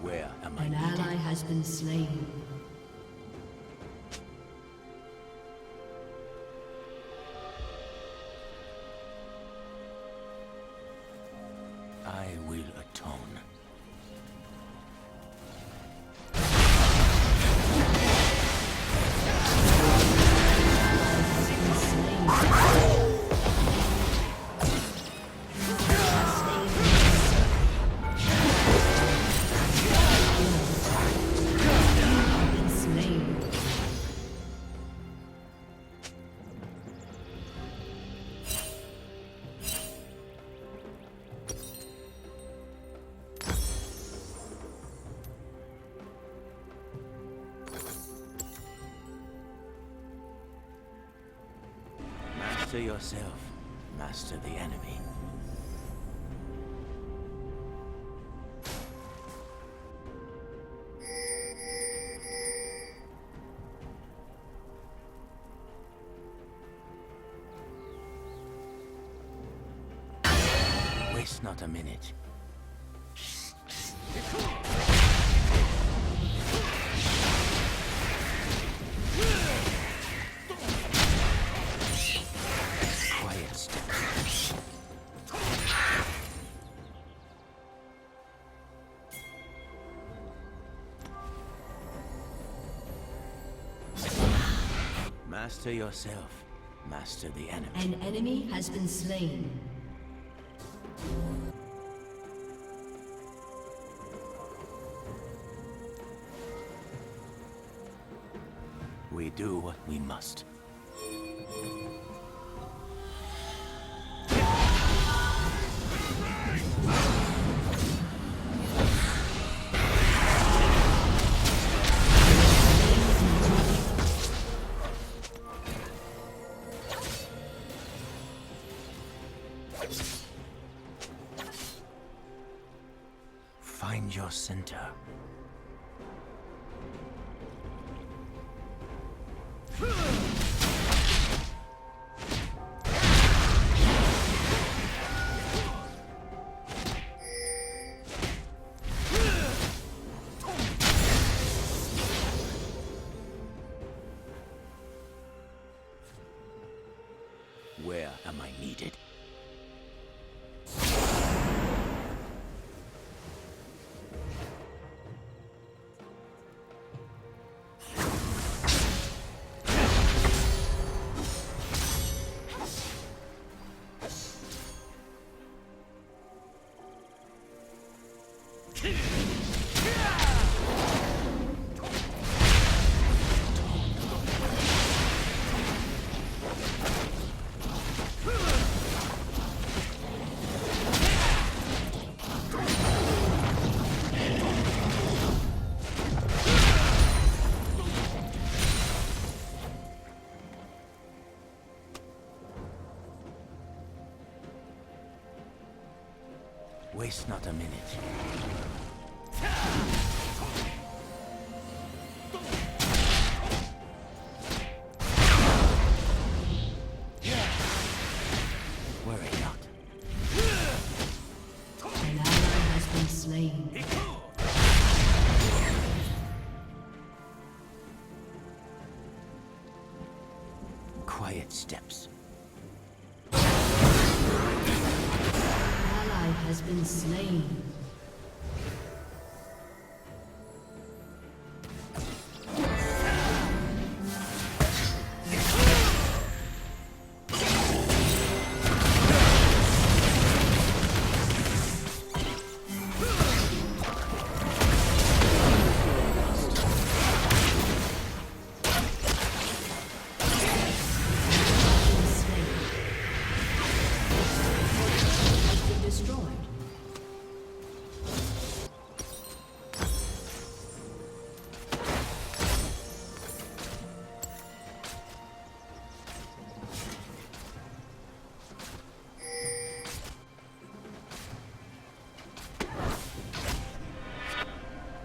Where am I An needed? ally has been slain. I will atone. Been slain. Master yourself, master the enemy. Waste not a minute. Quiet steps. Master yourself, master the enemy. An enemy has been slain. We do what we must. Find your center. Where am I needed? Waste not a minute. Worry not. An ally has been slain. Quiet steps. Ally has been slain.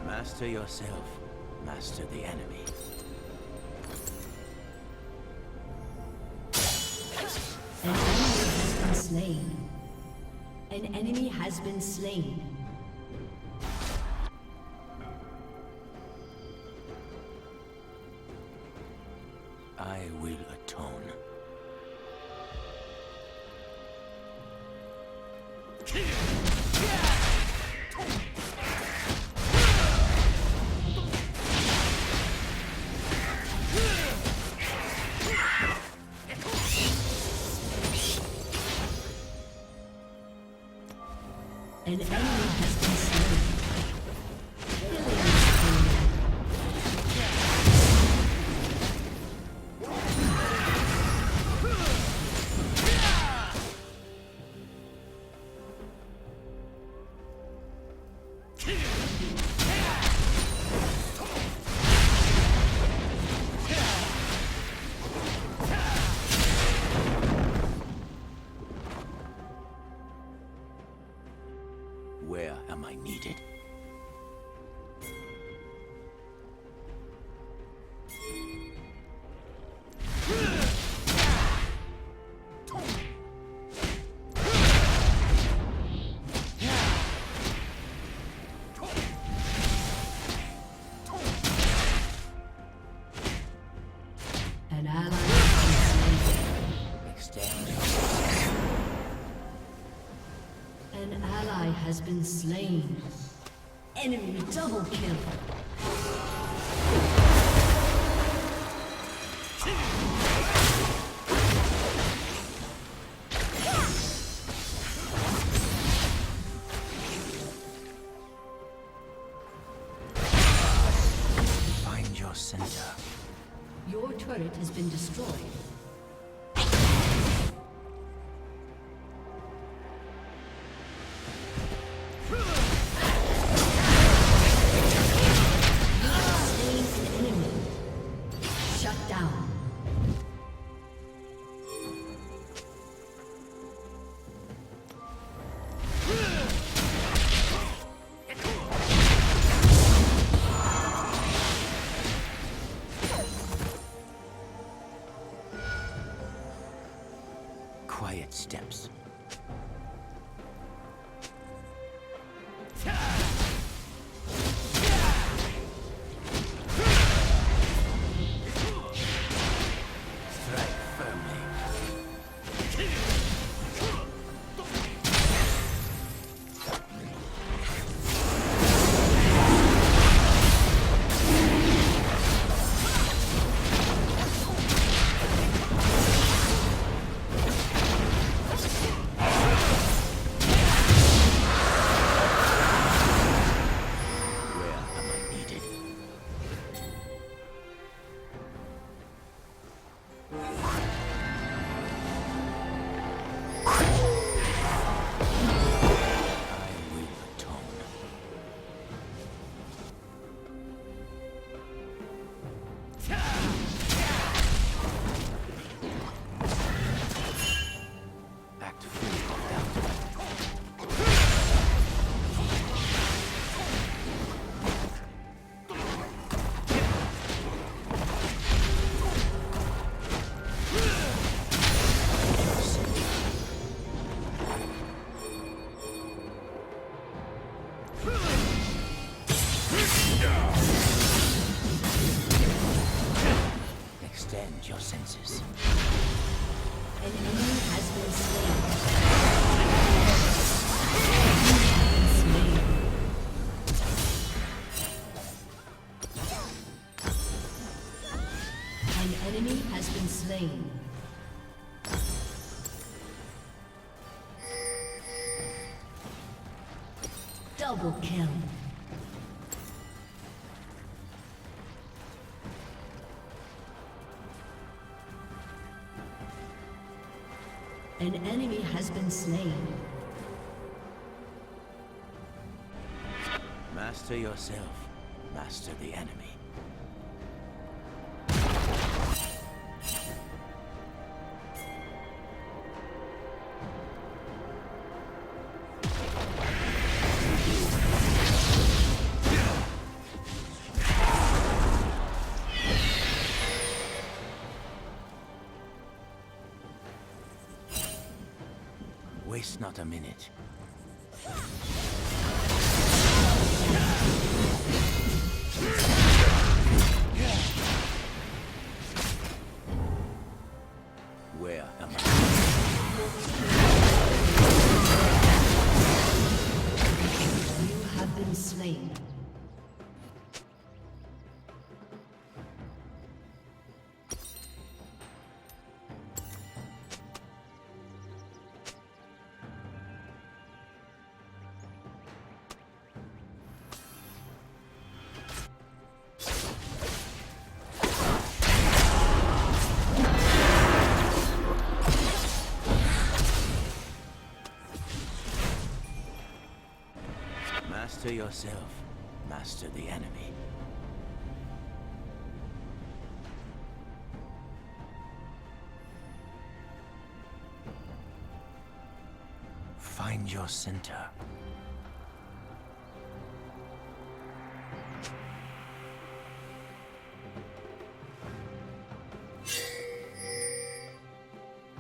Master yourself, master the enemy. An enemy has been slain. An enemy has been slain. I will atone. An enemy has been slain. Killing Where am I needed? an ally has been slain. Extend. An ally has been slain. Enemy double kill. Find your center. Your turret has been destroyed. quiet steps. Strike firmly. Where am I needed? I will atone. Act free of doubt. Extend your senses. An enemy has been slain. An enemy has been slain. Double kill. An enemy has been slain. Master yourself. Master the enemy. Waste not a minute. Where am I? You have been slain. Master yourself. Master the enemy. Find your center.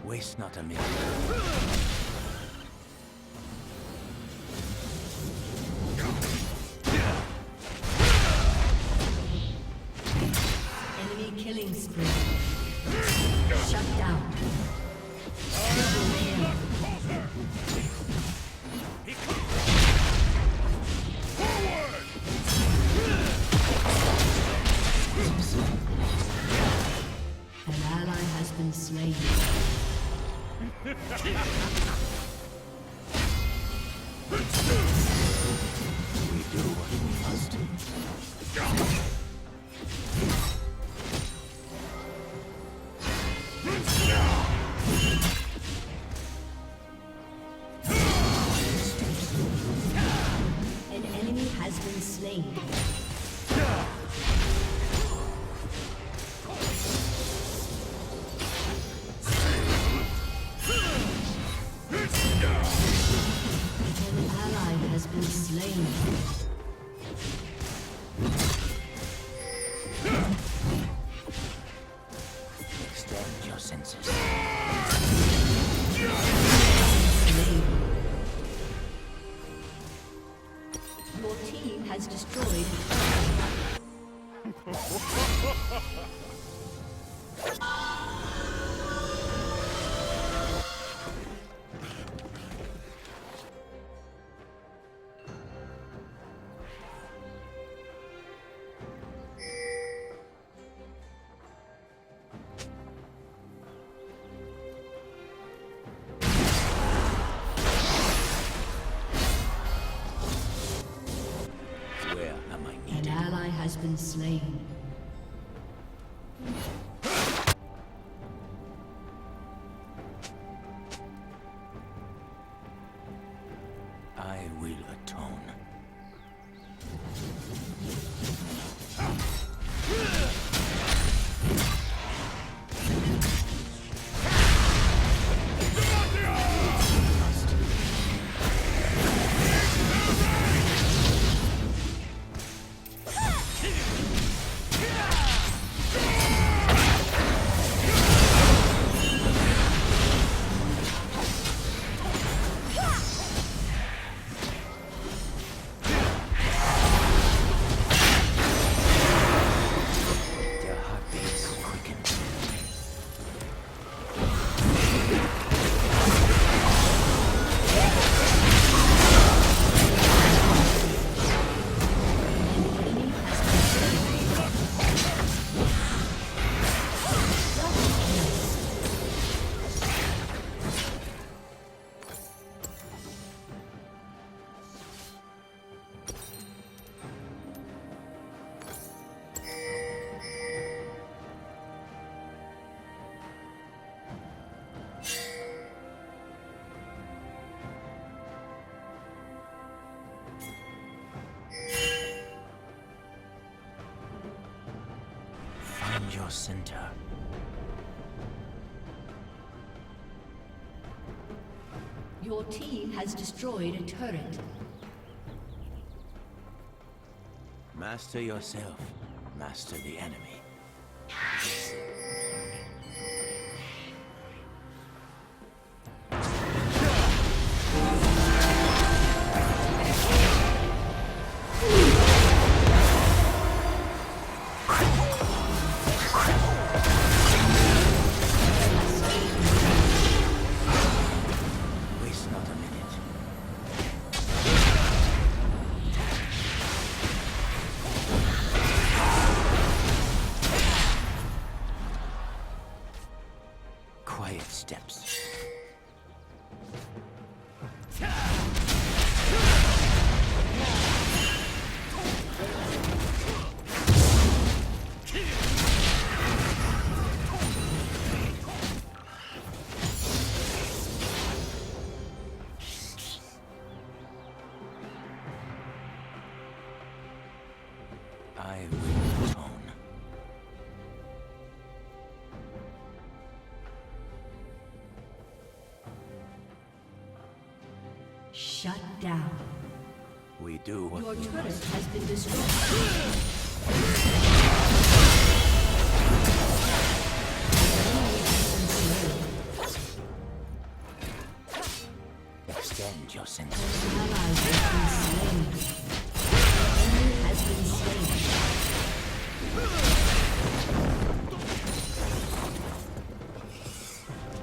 Waste not a minute. Enemy killing spree. Shut down. Triple kill. An ally has been slain. We do what we must. An enemy has been slain. An ally has been slain. Extend your senses. Slain. Your team has destroyed. Where am I An needed? ally has been slain. I will atone. Their heartbeats quicken. Find your center. Your team has destroyed a turret. Master yourself. Master the enemy. Waste not a minute. Quiet steps. I will atone. Shut down. We do what Your we turret must. has been destroyed. Extend your senses. Ally has been slain.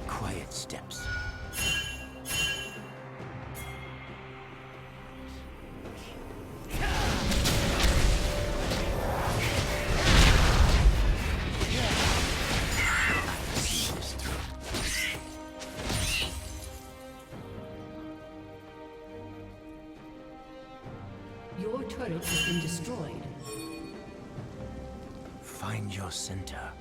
Quiet steps. See this through. Your turret has been destroyed. Find your center.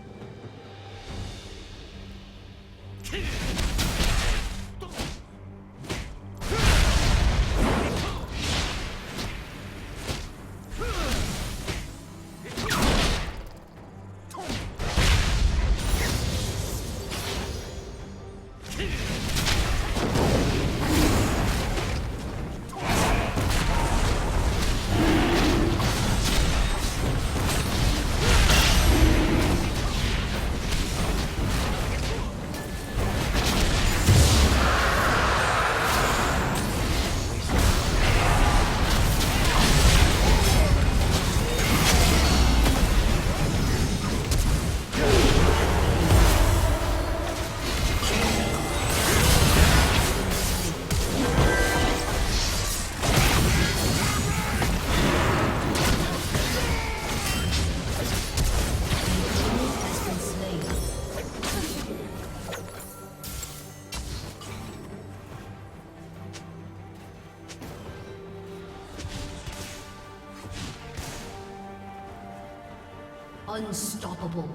Unstoppable.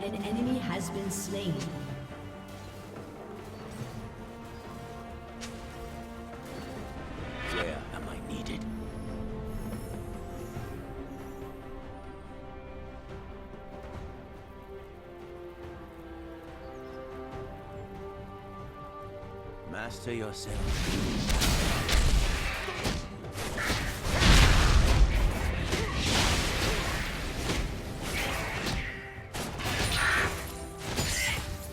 An enemy has been slain. Where am I needed? Master yourself.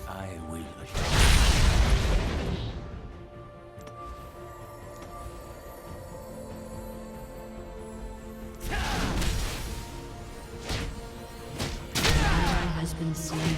I will Ally has been slain.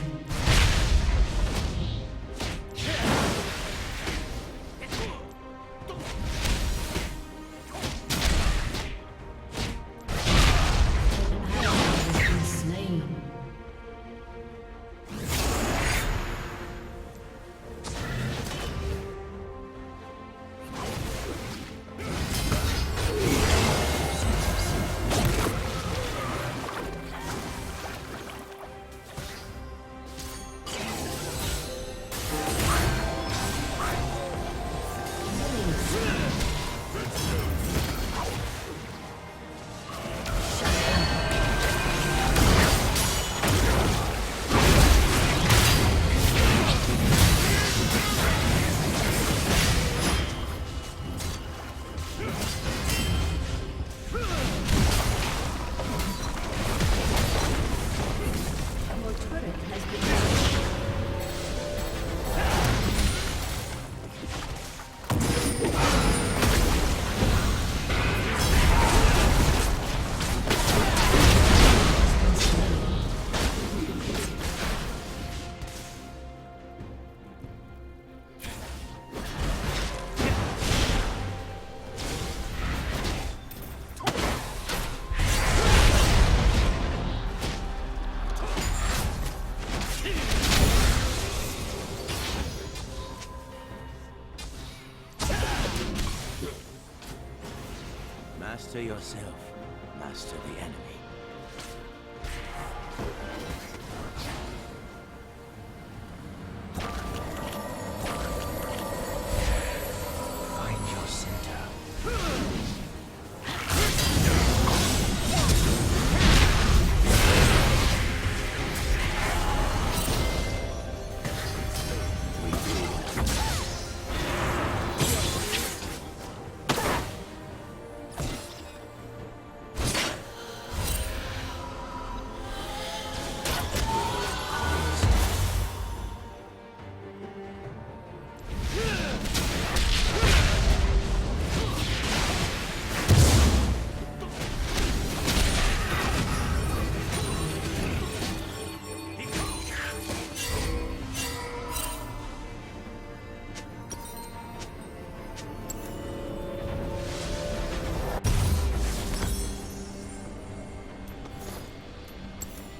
Master yourself. Master the enemy. Find your center.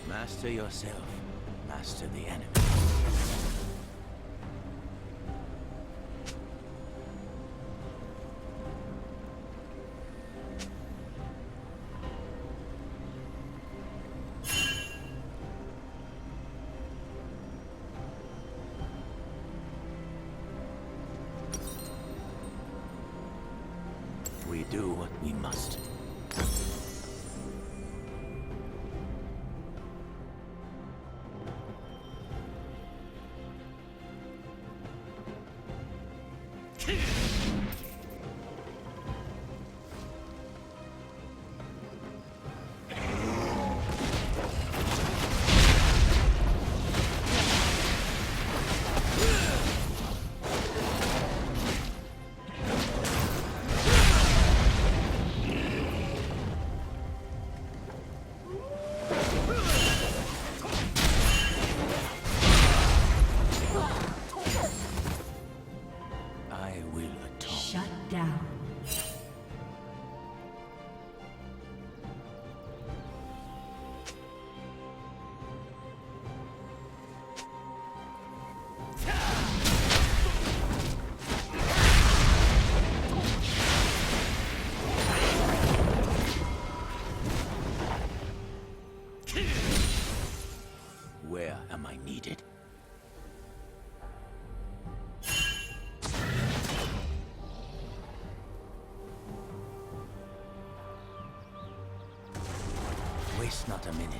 Master yourself. Master the enemy. We do what we must. Waste not a minute.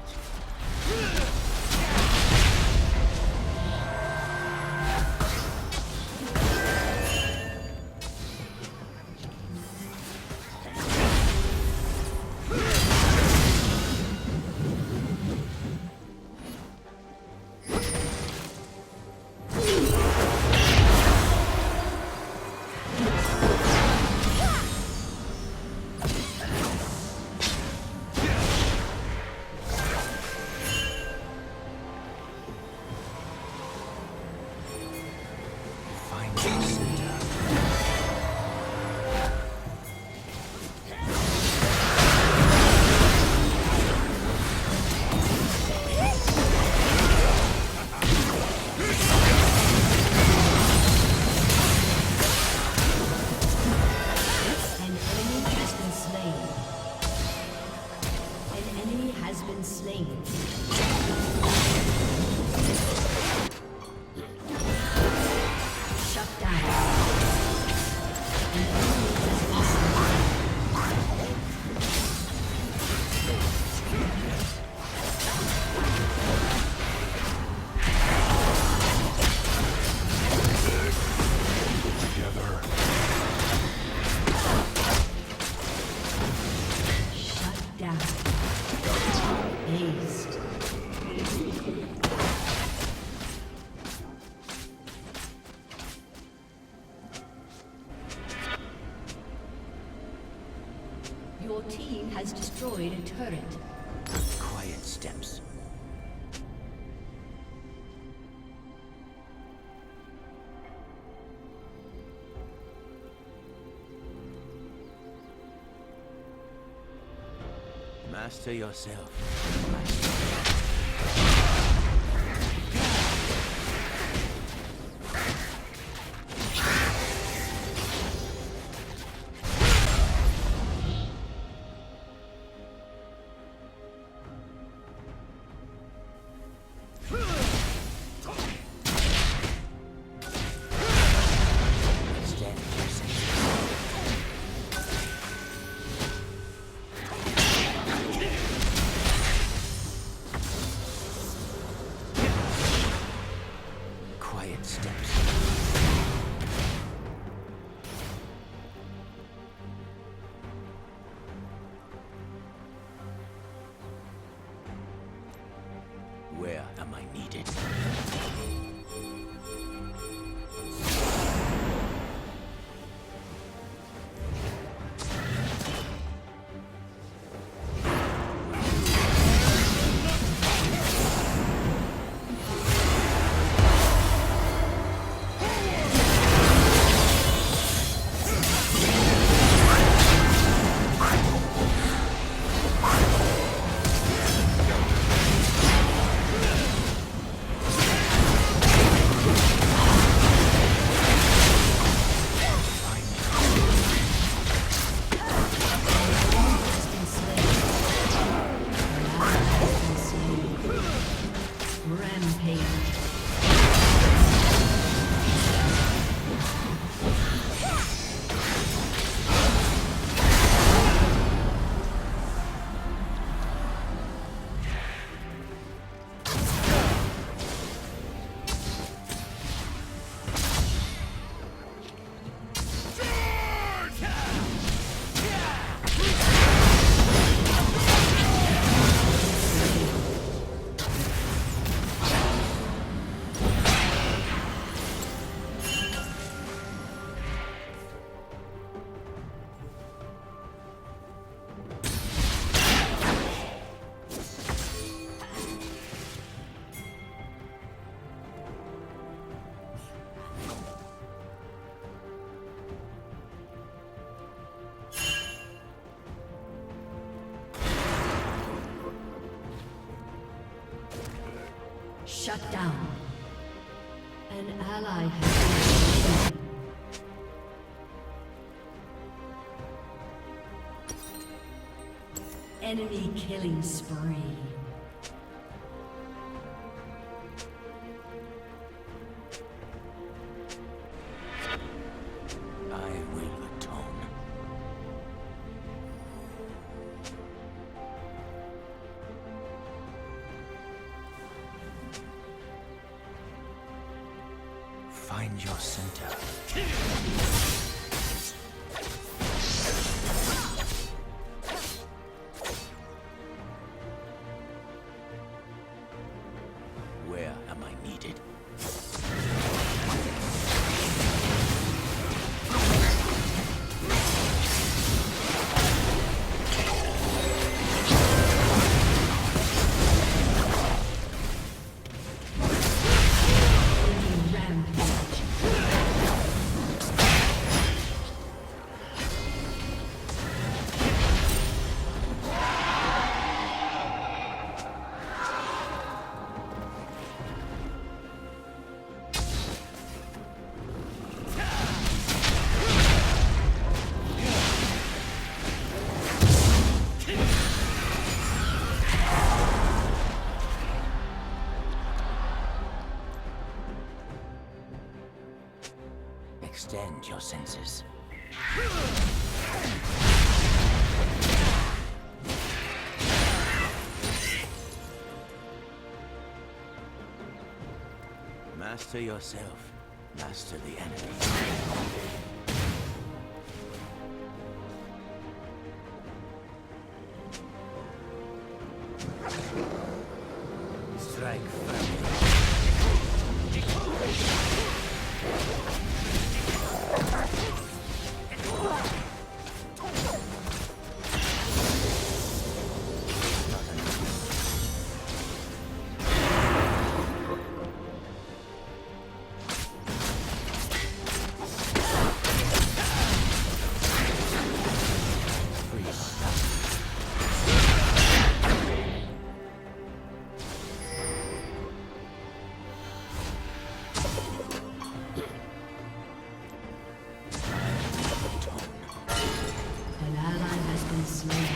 Your team has destroyed a turret. Quiet steps. Master yourself. Quiet steps. Where am I needed? Shut down. An ally has been slain. Enemy killing spree. I will atone. Extend your center. Where am I needed? Extend your senses. Master yourself. Master the enemy. Strike firmly. An ally has been slain.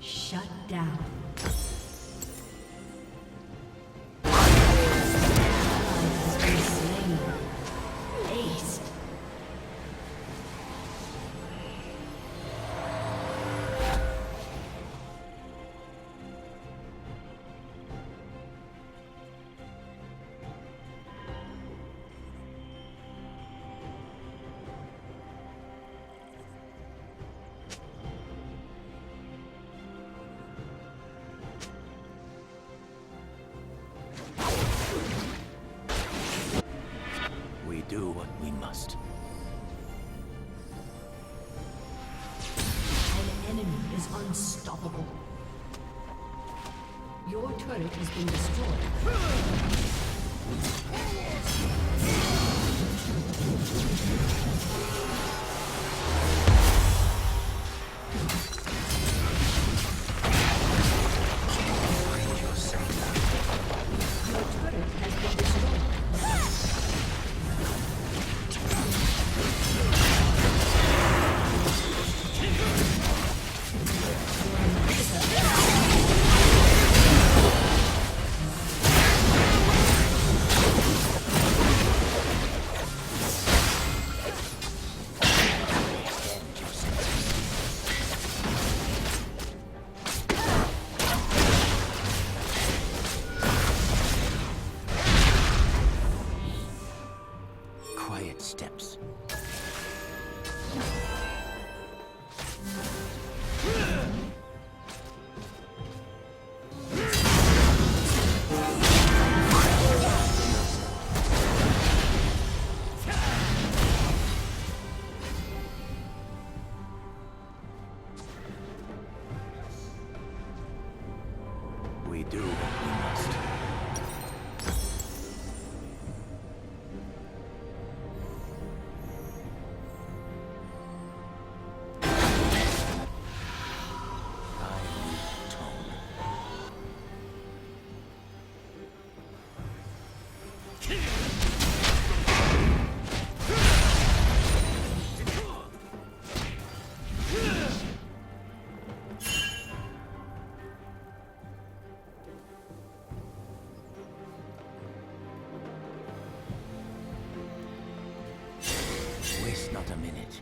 Shut down. Has been slain. Ace. We do what we must. An enemy is unstoppable. Your turret has been destroyed. Your turret has been destroyed. Quiet steps. We do what we must. Waste not a minute.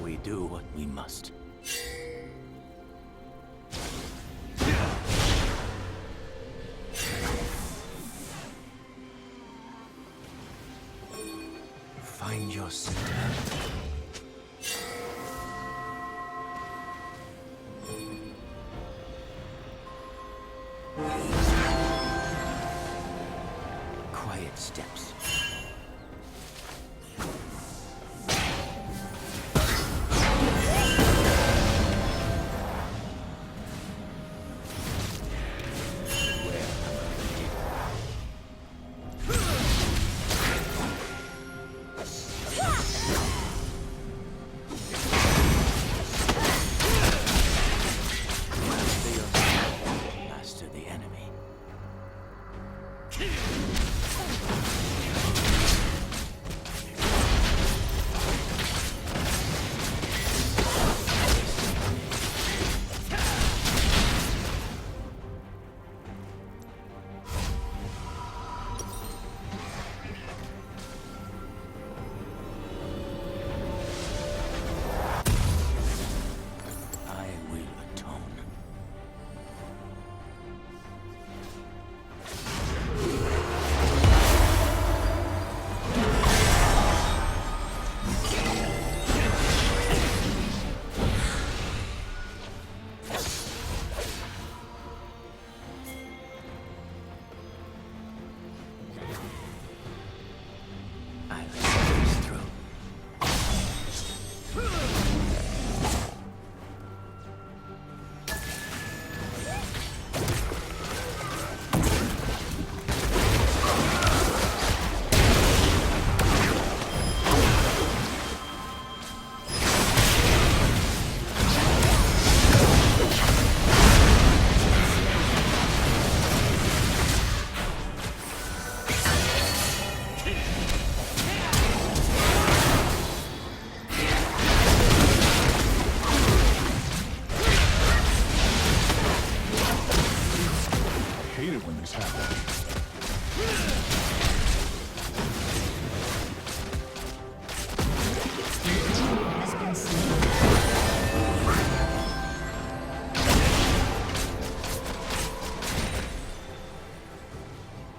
We do what we must. Find your center. Quiet steps. Master the enemy. I will atone. I will see this through. I hate it when this happens. Has been slain.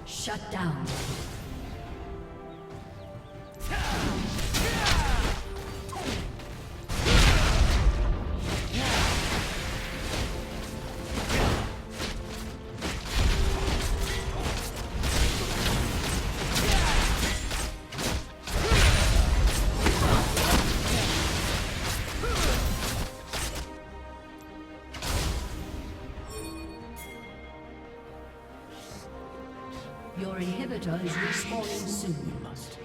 Shut down. Your inhibitor is respawning soon. Must.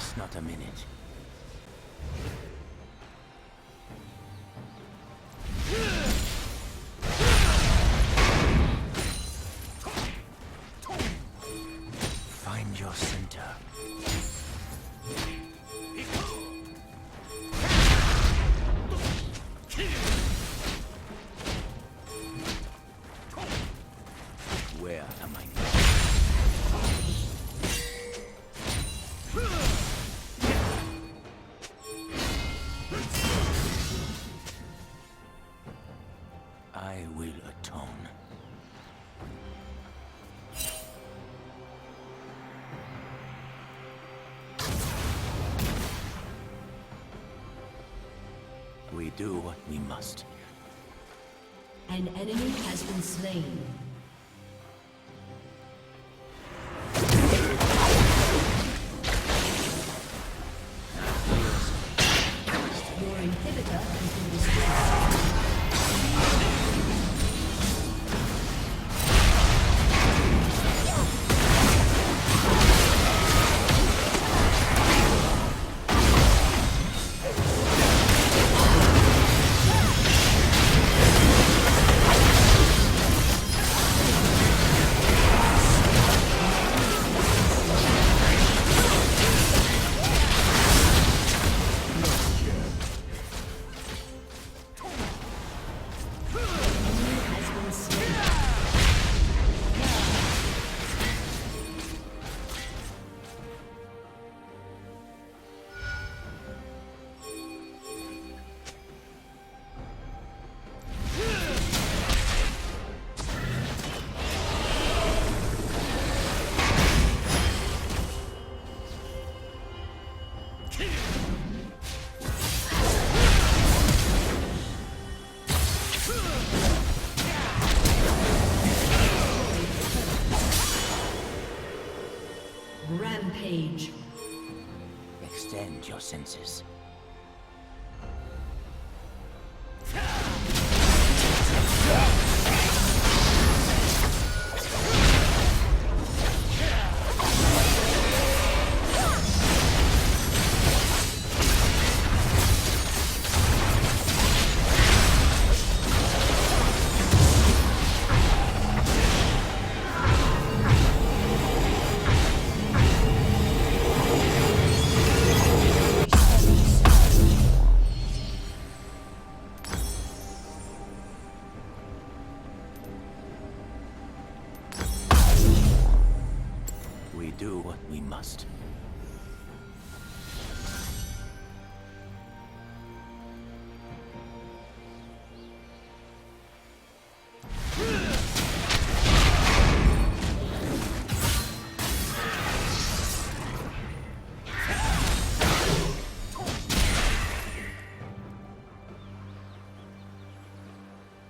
Waste not a minute. Find your center. Where am I? I will atone. We do what we must. An enemy has been slain. Your inhibitor has been destroyed. Has been slain. Rampage. Extend your senses. We do what we must.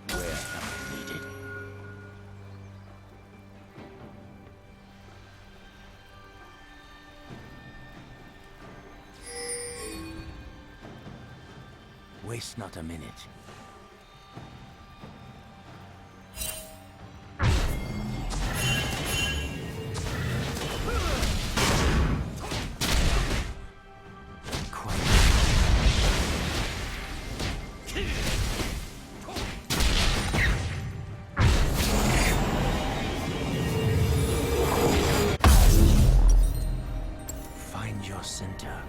Where am I needed? Waste not a minute. Find your center.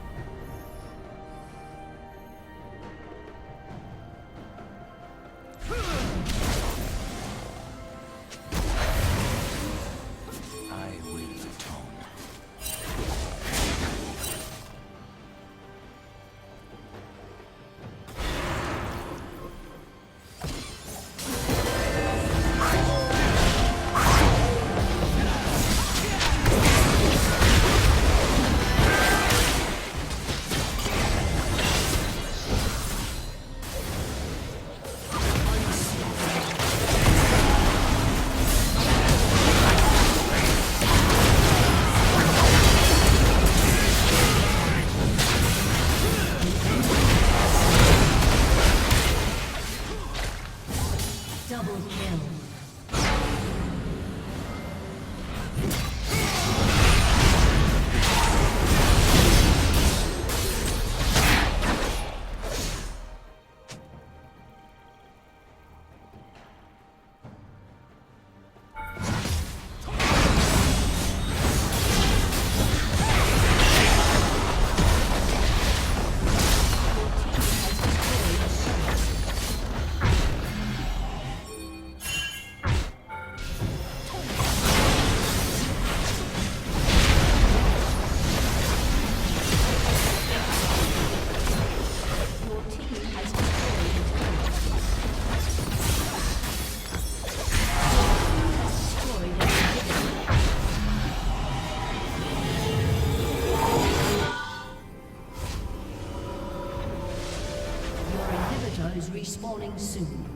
is respawning soon.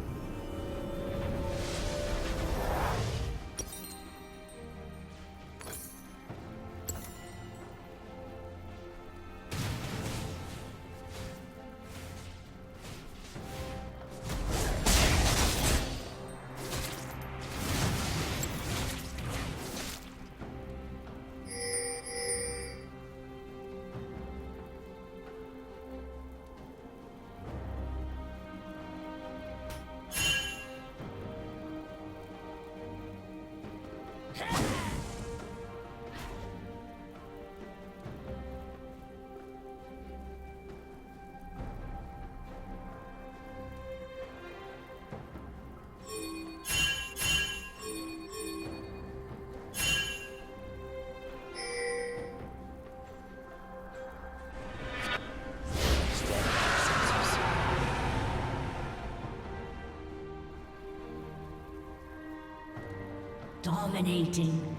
Dominating.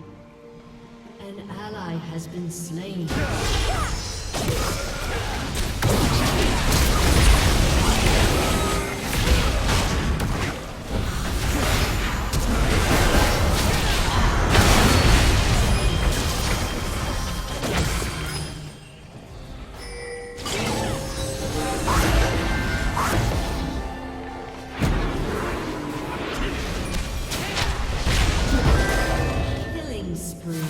An ally has been slain. Killing spree.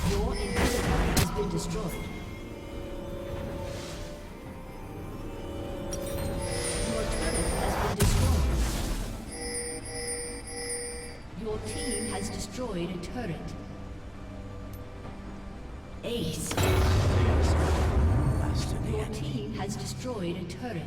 Your inhibitor has been destroyed. Your turret has been destroyed. Your team has destroyed a turret. Ace. Your team has destroyed a turret.